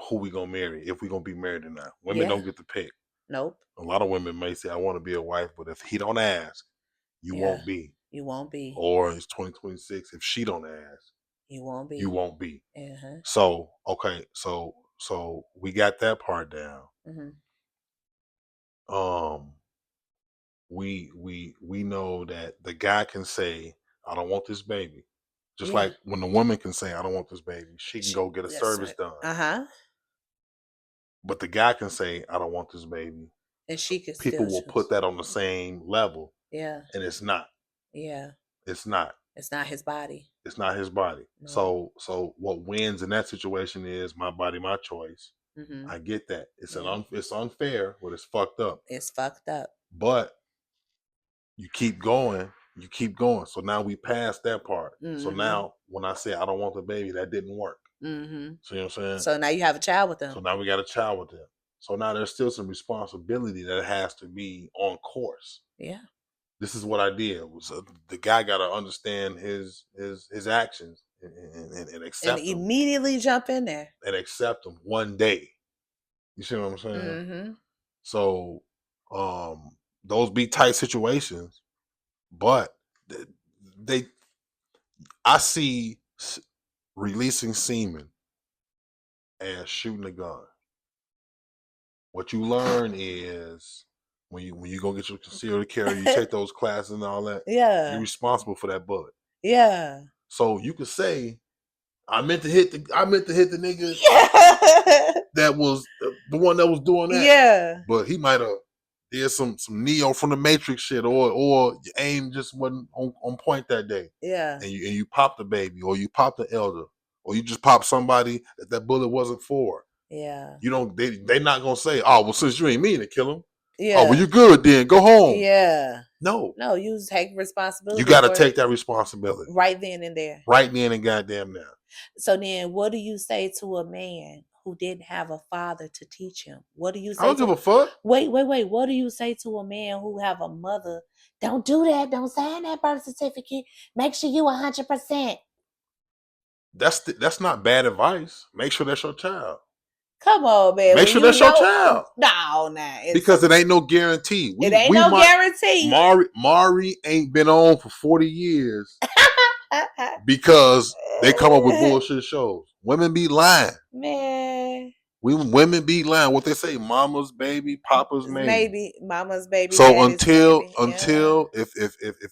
who we gonna marry, if we gonna be married or not. Women Yeah. don't get to pick. Nope. A lot of women may say, I want to be a wife, but if he don't ask, you Yeah. won't be. You won't be. Or it's 2026. If she don't ask, You won't be. you won't be. Uh-huh. So, okay, so we got that part down. Mm-hmm. We know that the guy can say, I don't want this baby. Just Yeah. like when the woman can say, I don't want this baby, she can go get a That's service right. done. Uh-huh. But the guy can say, I don't want this baby. And she can People still will choose. put that on the same level. Yeah. And it's not. Yeah. It's not. It's not his body. It's not his body. No. So what wins in that situation is my body, my choice. Mm-hmm. I get that. It's Yeah. it's unfair, but it's fucked up. It's fucked up. But you keep going. So now we passed that part. Mm-hmm. So now when I say I don't want the baby, that didn't work. Mm-hmm. See what I'm saying? So now you have a child with them. So now we got a child with them. So now there's still some responsibility that has to be on course. Yeah. This is what I did. So the guy got to understand his actions and accept And them. immediately jump in there. And accept them one day. You see what I'm saying? Mm-hmm. So those be tight situations, but I see releasing semen as shooting a gun. What you learn is when you go get your concealed carry, you take those classes and all that. Yeah. You're responsible for that bullet. Yeah. So you could say, I meant to hit the nigga that was the one that was doing that. Yeah. But he might have did some Neo from the Matrix shit, or your aim just wasn't on point that day. Yeah. And you pop the baby, or you pop the elder, or you just pop somebody that bullet wasn't for. Yeah. You don't. They not gonna say, oh well, since you ain't mean to kill him. Yeah. Oh well, you good then. Go home. Yeah. No. You take responsibility. You got to take that responsibility right then and there. Right then and goddamn now. So then, what do you say to a man who didn't have a father to teach him? What do you say? I don't give a fuck. Wait. What do you say to a man who have a mother? Don't do that. Don't sign that birth certificate. Make sure you 100%. That's not bad advice. Make sure that's your child. Come on, man. Make sure that's your child. No. Because it ain't no guarantee. It ain't no guarantee. Mari ain't been on for 40 years because they come up with bullshit shows. Women be lying. Man. Women be lying. What they say, mama's baby, papa's maybe. Maybe mama's baby. So until if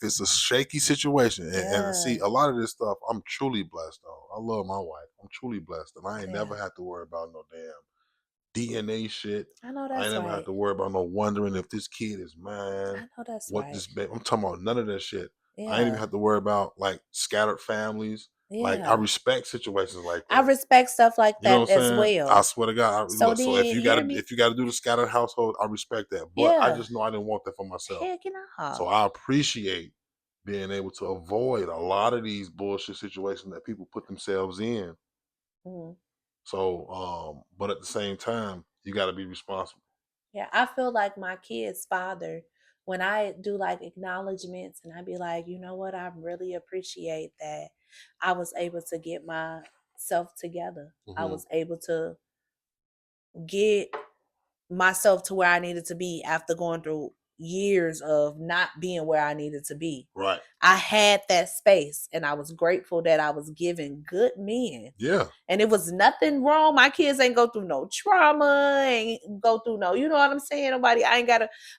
it's a shaky situation, and see a lot of this stuff, I'm truly blessed though. I love my wife. I'm truly blessed, and I ain't never had to worry about no damn DNA shit. I know that's I ain't never have to worry about no wondering if this kid is mine. I know that's right. This baby. I'm talking about none of that shit. Yeah. I ain't even have to worry about like scattered families. Yeah. Like I respect situations like that. I respect stuff like that, you know as well. I swear to God. So if you gotta do the scattered household, I respect that. But I just know I didn't want that for myself. Heck no. So I appreciate being able to avoid a lot of these bullshit situations that people put themselves in. Mm-hmm. So, but at the same time, you got to be responsible. Yeah, I feel like my kid's father, when I do like acknowledgments and I be like, you know what, I really appreciate that I was able to get myself together. Mm-hmm. I was able to get myself to where I needed to be after going through years of not being where I needed to be. Right. I had that space and I was grateful that I was given good men. Yeah. And it was nothing wrong. My kids ain't go through no trauma, ain't go through no, you know what I'm saying? I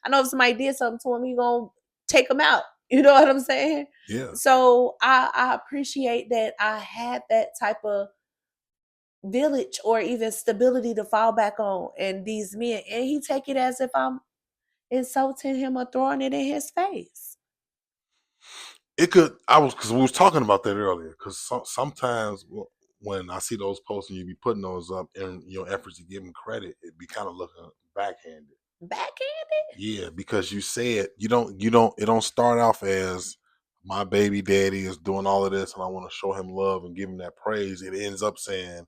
know if somebody did something to them, you gonna take them out. You know what I'm saying? Yeah. So I appreciate that I had that type of village or even stability to fall back on and these men. And he take it as if I'm insulting him or throwing it in his face. It could. Because we was talking about that earlier. Because sometimes when I see those posts and you be putting those up in your efforts to give them credit, it be kind of looking backhanded. Backhanded? Yeah, because you said it don't start off as my baby daddy is doing all of this and I want to show him love and give him that praise. It ends up saying,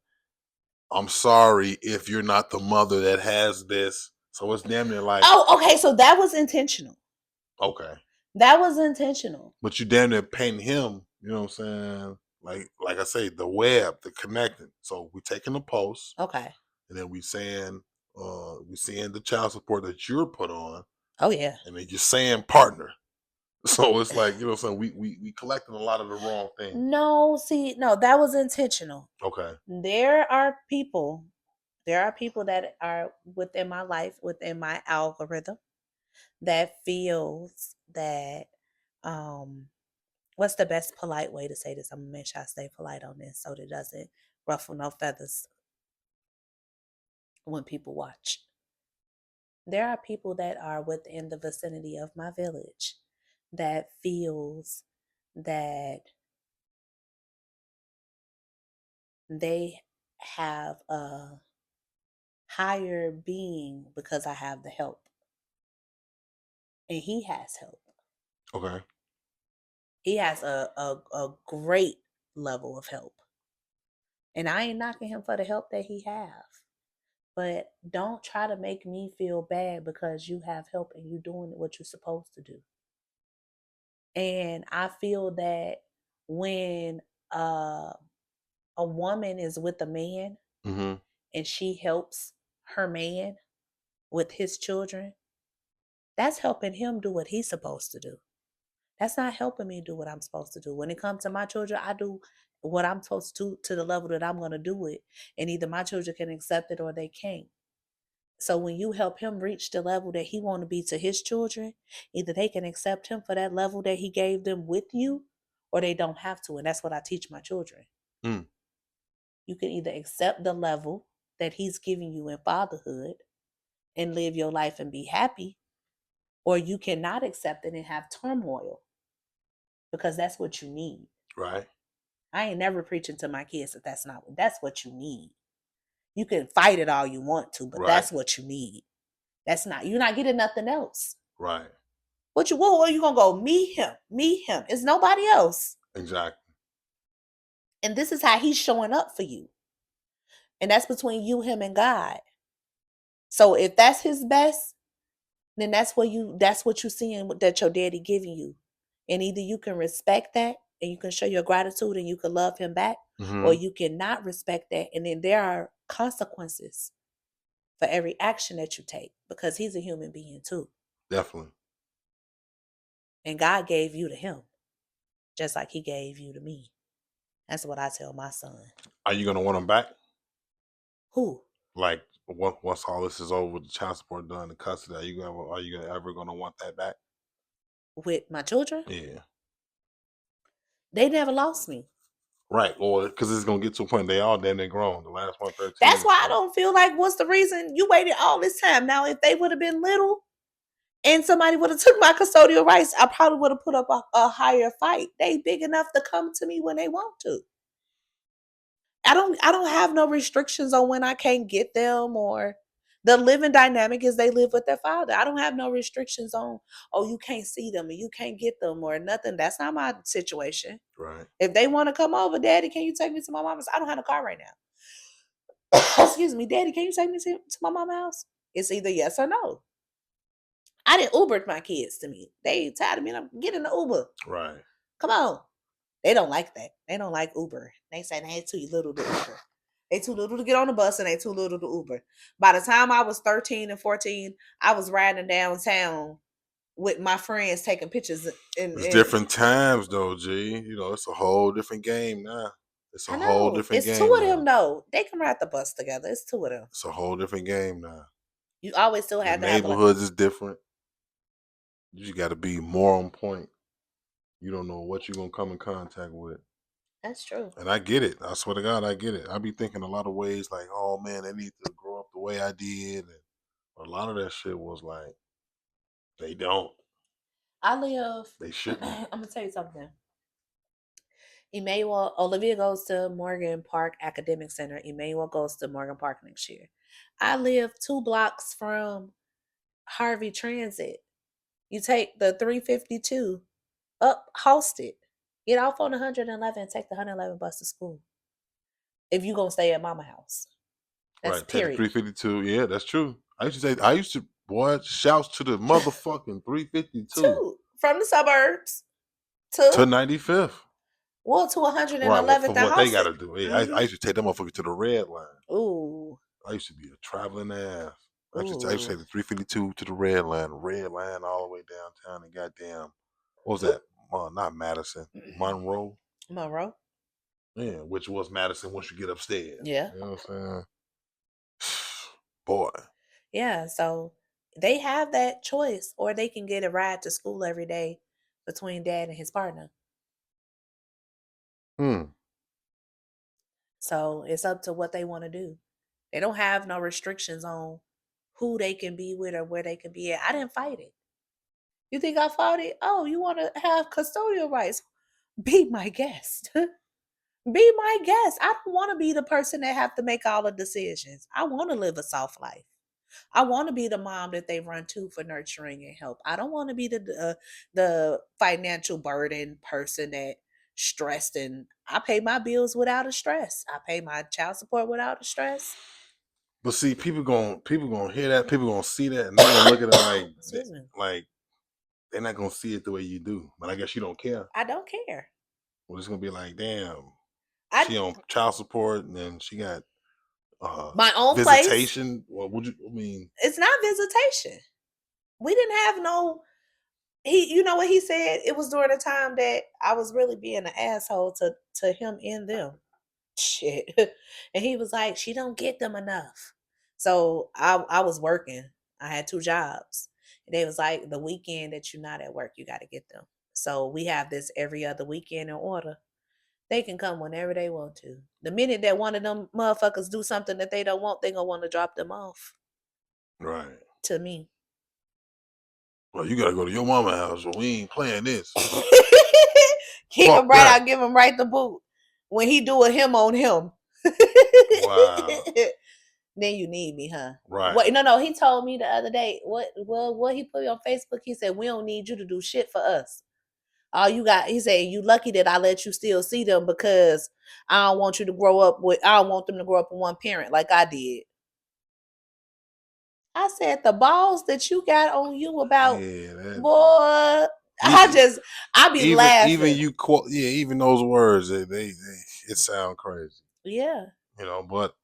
I'm sorry if you're not the mother that has this. So it's damn near like, Oh, okay. So that was intentional. okay. That was intentional. But you damn near painting him, you know what I'm saying? Like I say, the web, the connecting. So we taking the post Okay. and then we seeing the child support that you're put on, Oh yeah. and then you're saying partner. So it's like, you know what I'm saying, we collecting a lot of the wrong things. No, see, no, that was intentional. Okay. There are people that are within my life, within my algorithm, that feels that what's the best polite way to say this? I'm gonna make sure I stay polite on this so that it doesn't ruffle no feathers when people watch. There are people that are within the vicinity of my village that feels that they have a higher being because I have the help. And he has help. Okay. He has a great level of help. And I ain't knocking him for the help that he have. But don't try to make me feel bad because you have help and you doing what you're supposed to do. And I feel that when a woman is with a man Mm-hmm. and she helps her man with his children, that's helping him do what he's supposed to do. That's not helping me do what I'm supposed to do. When it comes to my children, I do what I'm supposed to the level that I'm going to do it. And either my children can accept it or they can't. So when you help him reach the level that he want to be to his children, either they can accept him for that level that he gave them with you, or they don't have to. And that's what I teach my children. Mm. You can either accept the level that he's giving you in fatherhood and live your life and be happy, or you cannot accept it and have turmoil because that's what you need. Right. I ain't never preaching to my kids that that's what you need. You can fight it all you want to, but Right. that's what you need. You're not getting nothing else. Right. What are you gonna go? Meet him. It's nobody else. Exactly. And this is how he's showing up for you. And that's between you, him, and God. So if that's his best, then that's what you seeing that your daddy giving you. And either you can respect that and you can show your gratitude and you can love him back, Mm-hmm. or you cannot respect that. And then there are consequences for every action that you take because he's a human being too. Definitely. And God gave you to him, just like he gave you to me. That's what I tell my son. Are you gonna want them back? Who? Like once all this is over, the child support done, the custody, are you ever gonna want that back? With my children? Yeah. They never lost me. Right. Or because it's gonna get to a point they all damn near grown. The last one 13. That's why I So. don't feel like what's the reason you waited all this time. Now, if they would have been little and somebody would have took my custodial rights, I probably would have put up a higher fight. They big enough to come to me when they want to. I don't have no restrictions on when I can't get them, or the living dynamic is they live with their father. I don't have no restrictions on, oh, you can't see them and you can't get them or nothing. That's not my situation. Right. If they want to come over, Daddy, can you take me to my mama's? I don't have a car right now. Excuse me, Daddy, can you take me to my mama's house? It's either yes or no. I didn't Uber my kids to me. They tired of me. I'm getting the Uber. Right. Come on. They don't like that. They don't like Uber. They say they ain't too little to Uber. They too little to get on the bus and they too little to Uber. By the time I was 13 and 14, I was riding downtown with my friends taking pictures. It's different times though, G. You know, it's a whole different game now. It's a I whole know. different It's two game of them now. though. They can ride the bus together. It's two of them. It's a whole different game now. You always still The have to have neighborhoods is different. You just got to be more on point. You don't know what you're gonna come in contact with. That's true. And I get it. I swear to God, I get it. I be thinking a lot of ways like, oh man, they need to grow up the way I did. And a lot of that shit was like, they don't. I live. They shouldn't. I'm gonna tell you something. Olivia goes to Morgan Park Academic Center. Emmanuel goes to Morgan Park next year. I live 2 blocks from Harvey Transit. You take the 352 up Halsted. Get off on 111 and take the 111 bus to school. If you gonna stay at mama house. That's Right, take the period. 352. Yeah, that's true. I used to, boy, shouts to the motherfucking 352 2 from the suburbs to to 95th. well to Right, well, 111th for and what they got Halsted. to do. Yeah, I used to take them motherfuckers to the red line. Ooh. I used to be a traveling ass. I used to Ooh. take the 352 to the red line all the way downtown and goddamn, what was that? Not Madison, Monroe. Monroe. Yeah, which was Madison once you get upstairs. Yeah. You know what I'm saying? Boy. Yeah, so they have that choice, or they can get a ride to school every day between dad and his partner. So it's up to what they want to do. They don't have no restrictions on who they can be with or where they can be at. I didn't fight it. You think I fought it? Oh, you want to have custodial rights? Be my guest. Be my guest. I don't want to be the person that have to make all the decisions. I want to live a soft life. I want to be the mom that they run to for nurturing and help. I don't want to be the financial burden person that stressed, and I pay my bills without a stress. I pay my child support without a stress. But see, people gonna hear that, people gonna see that, and they're gonna look at it Excuse me. like they're not gonna see it the way you do. But I guess you don't care. I don't care. Well, it's gonna be like, damn, I she on child support, and then she got my own visitation. place. Well, would you? I mean, It's not visitation. We didn't have no. You know what he said? It was during the time that I was really being an asshole to him and them. Shit. And he was like, she don't get them enough. So I was working. I had 2 jobs. And they was like, the weekend that you're not at work, you got to get them. So we have this every other weekend in order. They can come whenever they want to. The minute that one of them motherfuckers do something that they don't want, they gonna want to drop them off. right. To me. Well, you gotta go to your mama house, or we ain't playing this. Kick Fuck him right that. out, give him right the boot. When he do a him on him. Wow. Then you need me, huh? Right. Wait, no. He told me the other day. What he put on Facebook? He said we don't need you to do shit for us. All you got, he said, you lucky that I let you still see them because I don't want you to grow up with. I don't want them to grow up with one parent like I did. I said the balls that you got on you about, boy. I be laughing. Even you quote, even those words, they it sound crazy. Yeah. You know, but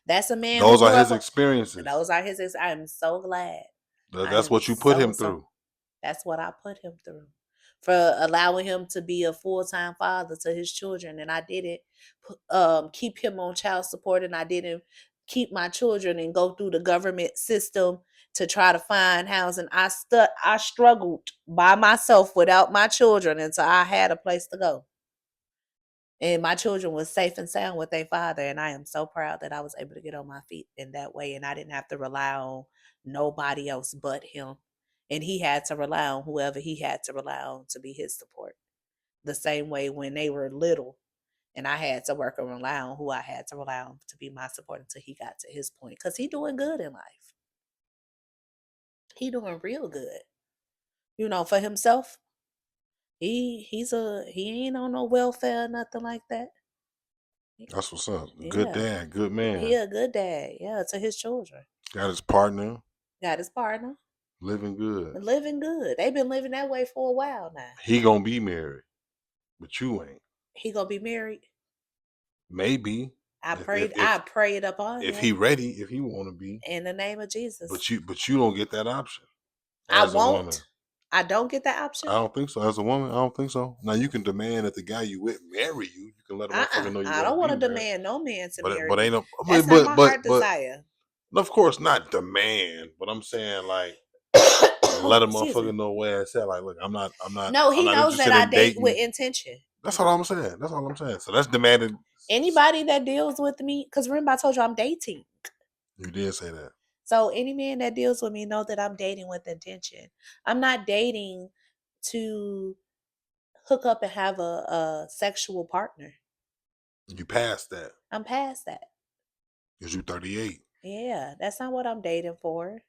that's a man. Those are his experiences. Those are his. I'm so glad. That's what you put him through. That's what I put him through. For allowing him to be a full-time father to his children, and I didn't keep him on child support, and I didn't keep my children and go through the government system to try to find housing. I struggled by myself without my children until I had a place to go. And my children was safe and sound with their father. And I am so proud that I was able to get on my feet in that way. And I didn't have to rely on nobody else but him. And he had to rely on whoever he had to rely on to be his support. The same way when they were little and I had to work and rely on who I had to rely on to be my support until he got to his point. Because he doing good in life. He doing real good. You know, for himself, he ain't on no welfare or nothing like that. That's what's up. Good dad, good man. He a good dad, to his children. Got his partner. Living good. They've been living that way for a while now. He gonna be married, but you ain't. He gonna be married? Maybe. I prayed up on him. If he ready, if he want to be. In the name of Jesus. But you don't get that option. I won't. I don't get that option. I don't think so. As a woman, I don't think so. Now you can demand that the guy you with marry you. You can let a motherfucker know you. I don't want to demand no man to marry. But ain't no. That's not my heart desire. Of course, not demand. But I'm saying like, let a motherfucker know where it's at. Like, look, I'm not. No, he knows that I date with intention. That's all I'm saying. So that's demanded. Anybody that deals with me, because remember I told you I'm dating. You did say that. So any man that deals with me know that I'm dating with intention. I'm not dating to hook up and have a sexual partner. You passed that. I'm past that. Because you 38. Yeah, that's not what I'm dating for.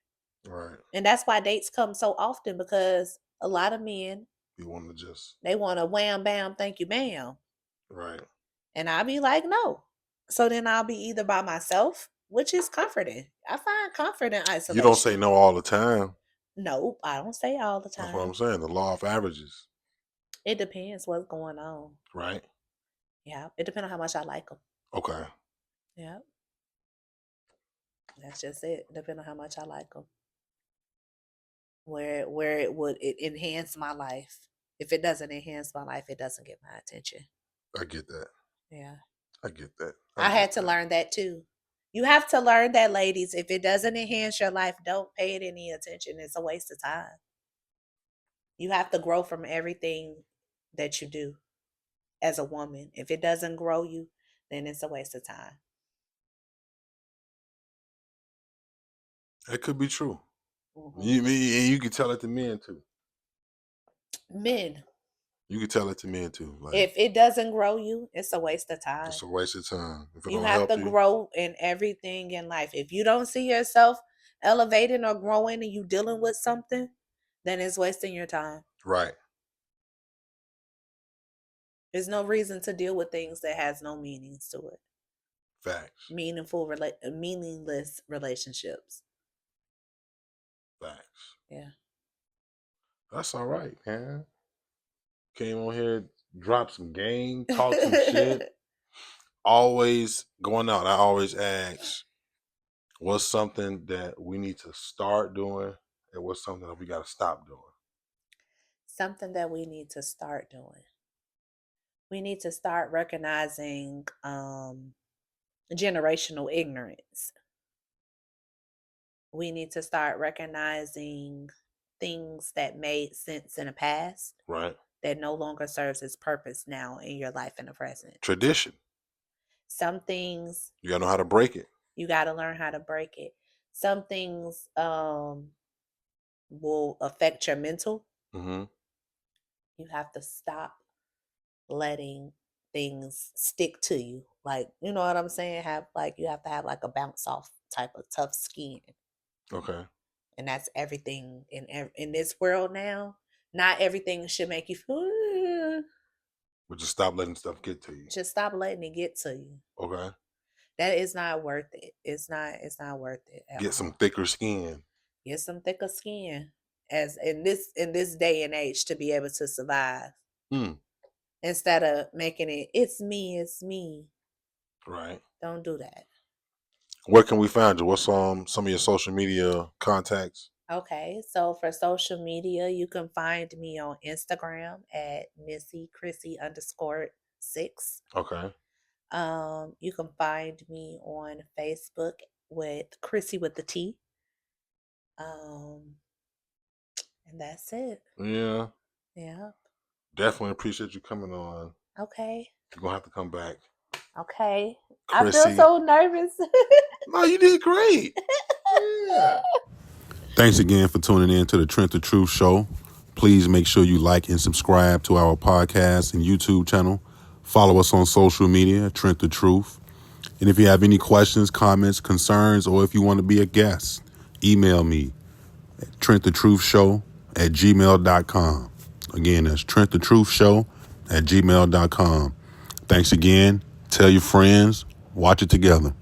Right. And that's why dates come so often, because a lot of men, You want to just... they want a wham, bam, thank you, ma'am. Right. And I'll be like, no. So then I'll be either by myself, which is comforting. I find comfort in isolation. You don't say no all the time. Nope, I don't say all the time. That's what I'm saying. The law of averages. It depends what's going on. Right. Yeah, it depends on how much I like them. Okay. Yeah. That's just it. Depending on how much I like them. Where it would enhance my life. If it doesn't enhance my life, it doesn't get my attention. I get that. Yeah. I get that. I had to learn that too. You have to learn that, ladies. If it doesn't enhance your life, don't pay it any attention. It's a waste of time. You have to grow from everything that you do as a woman. If it doesn't grow you, then it's a waste of time. It could be true. Mm-hmm. You can tell it to men too. Men. You can tell it to men too. Like, if it doesn't grow you, it's a waste of time. It's a waste of time. If it You don't have help to grow in everything in life. If you don't see yourself elevating or growing and you dealing with something, then it's wasting your time. Right. There's no reason to deal with things that has no meanings to it. Facts. Meaningless relationships. Facts. Yeah. That's all right, man. Came on here, dropped some game, talk some shit. Always going out, I always ask, what's something that we need to start doing and what's something that we got to stop doing? Something that we need to start doing. We need to start recognizing generational ignorance. We need to start recognizing things that made sense in the past. Right. That no longer serves its purpose now in your life in the present. Tradition. Some things you gotta know how to break it. You gotta learn how to break it. Some things will affect your mental. Mm-hmm. You have to stop letting things stick to you. Like, you know what I'm saying? You have to have like a bounce off type of tough skin. Okay. And that's everything in this world now. Not everything should make you feel. But just stop letting stuff get to you. Just stop letting it get to you. Okay. That is not worth it. It's not worth it. Get some thicker skin. Get some thicker skin. As in this day and age, to be able to survive. Instead of making it's me. Right. Don't do that. Where can we find you? What's some of your social media contacts? Okay, so for social media, you can find me on Instagram at MissyChrissy_6. Okay. You can find me on Facebook with Chrissy with the T. And that's it. Yeah. Yeah. Definitely appreciate you coming on. Okay. You're gonna have to come back. Okay. Chrissy. I feel so nervous. No, you did great. Yeah. Thanks again for tuning in to the Trent the Truth Show. Please make sure you like and subscribe to our podcast and YouTube channel. Follow us on social media, Trent the Truth. And if you have any questions, comments, concerns, or if you want to be a guest, email me at TrentTheTruthShow@gmail.com. Again, that's TrentTheTruthShow@gmail.com. Thanks again. Tell your friends. Watch it together.